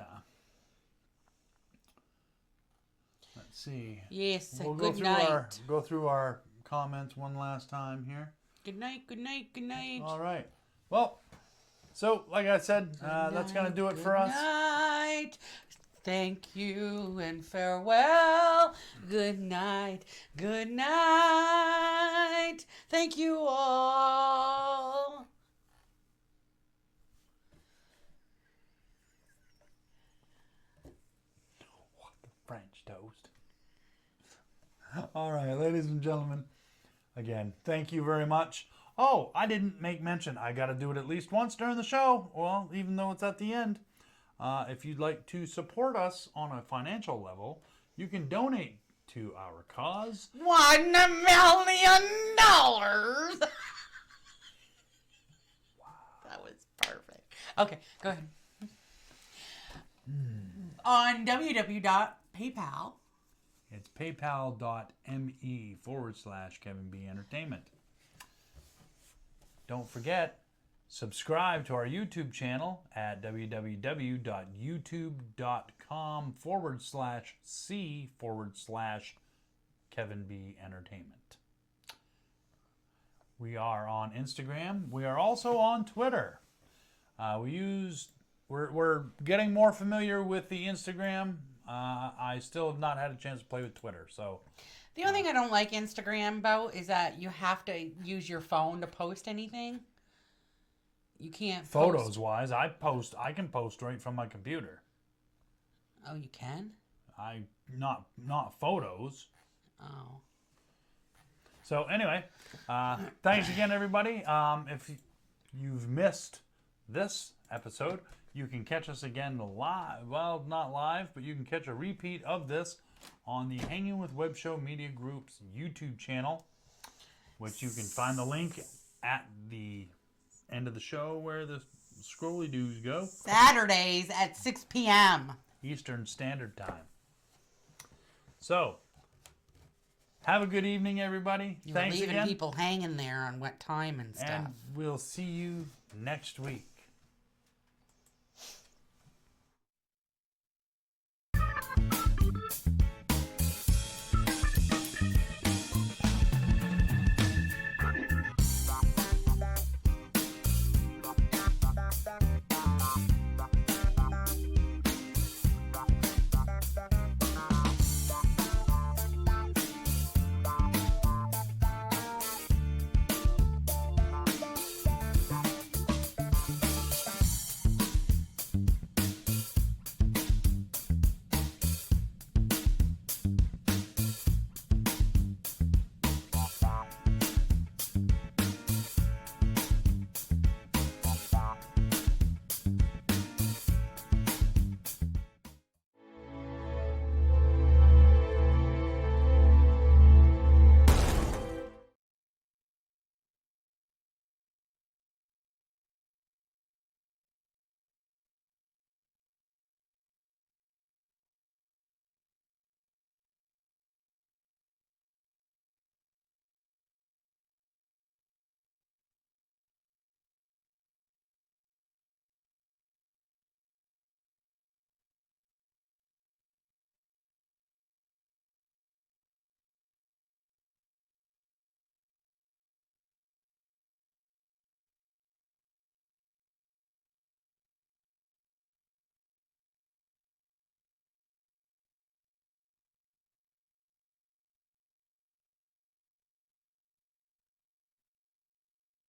let's see. Yes. We'll Good night. go through our comments one last time here. Good night. Good night. Good night. All right. Well, so like I said, that's gonna do it for us. Good night. Thank you and farewell. Good night. Good night. Thank you all. What the French toast. All right, ladies and gentlemen, again, thank you very much. Oh, I didn't make mention. I got to do it at least once during the show. Well, even though it's at the end. If you'd like to support us on a financial level, you can donate to our cause. $1 million. Wow. That was perfect. Okay, go ahead. On www.paypal. It's paypal.me/Kevin B Entertainment. Don't forget, subscribe to our YouTube channel at www.youtube.com/C/Kevin B Entertainment. We are on Instagram. We are also on Twitter. We're getting more familiar with the Instagram. I still have not had a chance to play with Twitter, so. The only thing I don't like Instagram about is that you have to use your phone to post anything. You can't Photos wise, I can post right from my computer. Oh, you can? Not photos. Oh. So anyway, thanks again, everybody. If you've missed this episode, you can catch us again live. Well, not live, but you can catch a repeat of this on the Hanging with Web Show Media Group's YouTube channel, which you can find the link at the end of the show where the scrolly doos go. Saturdays at 6 p.m. Eastern Standard Time. So, have a good evening, everybody. You're Thanks leaving again. people hanging there on what time and stuff. And we'll see you next week.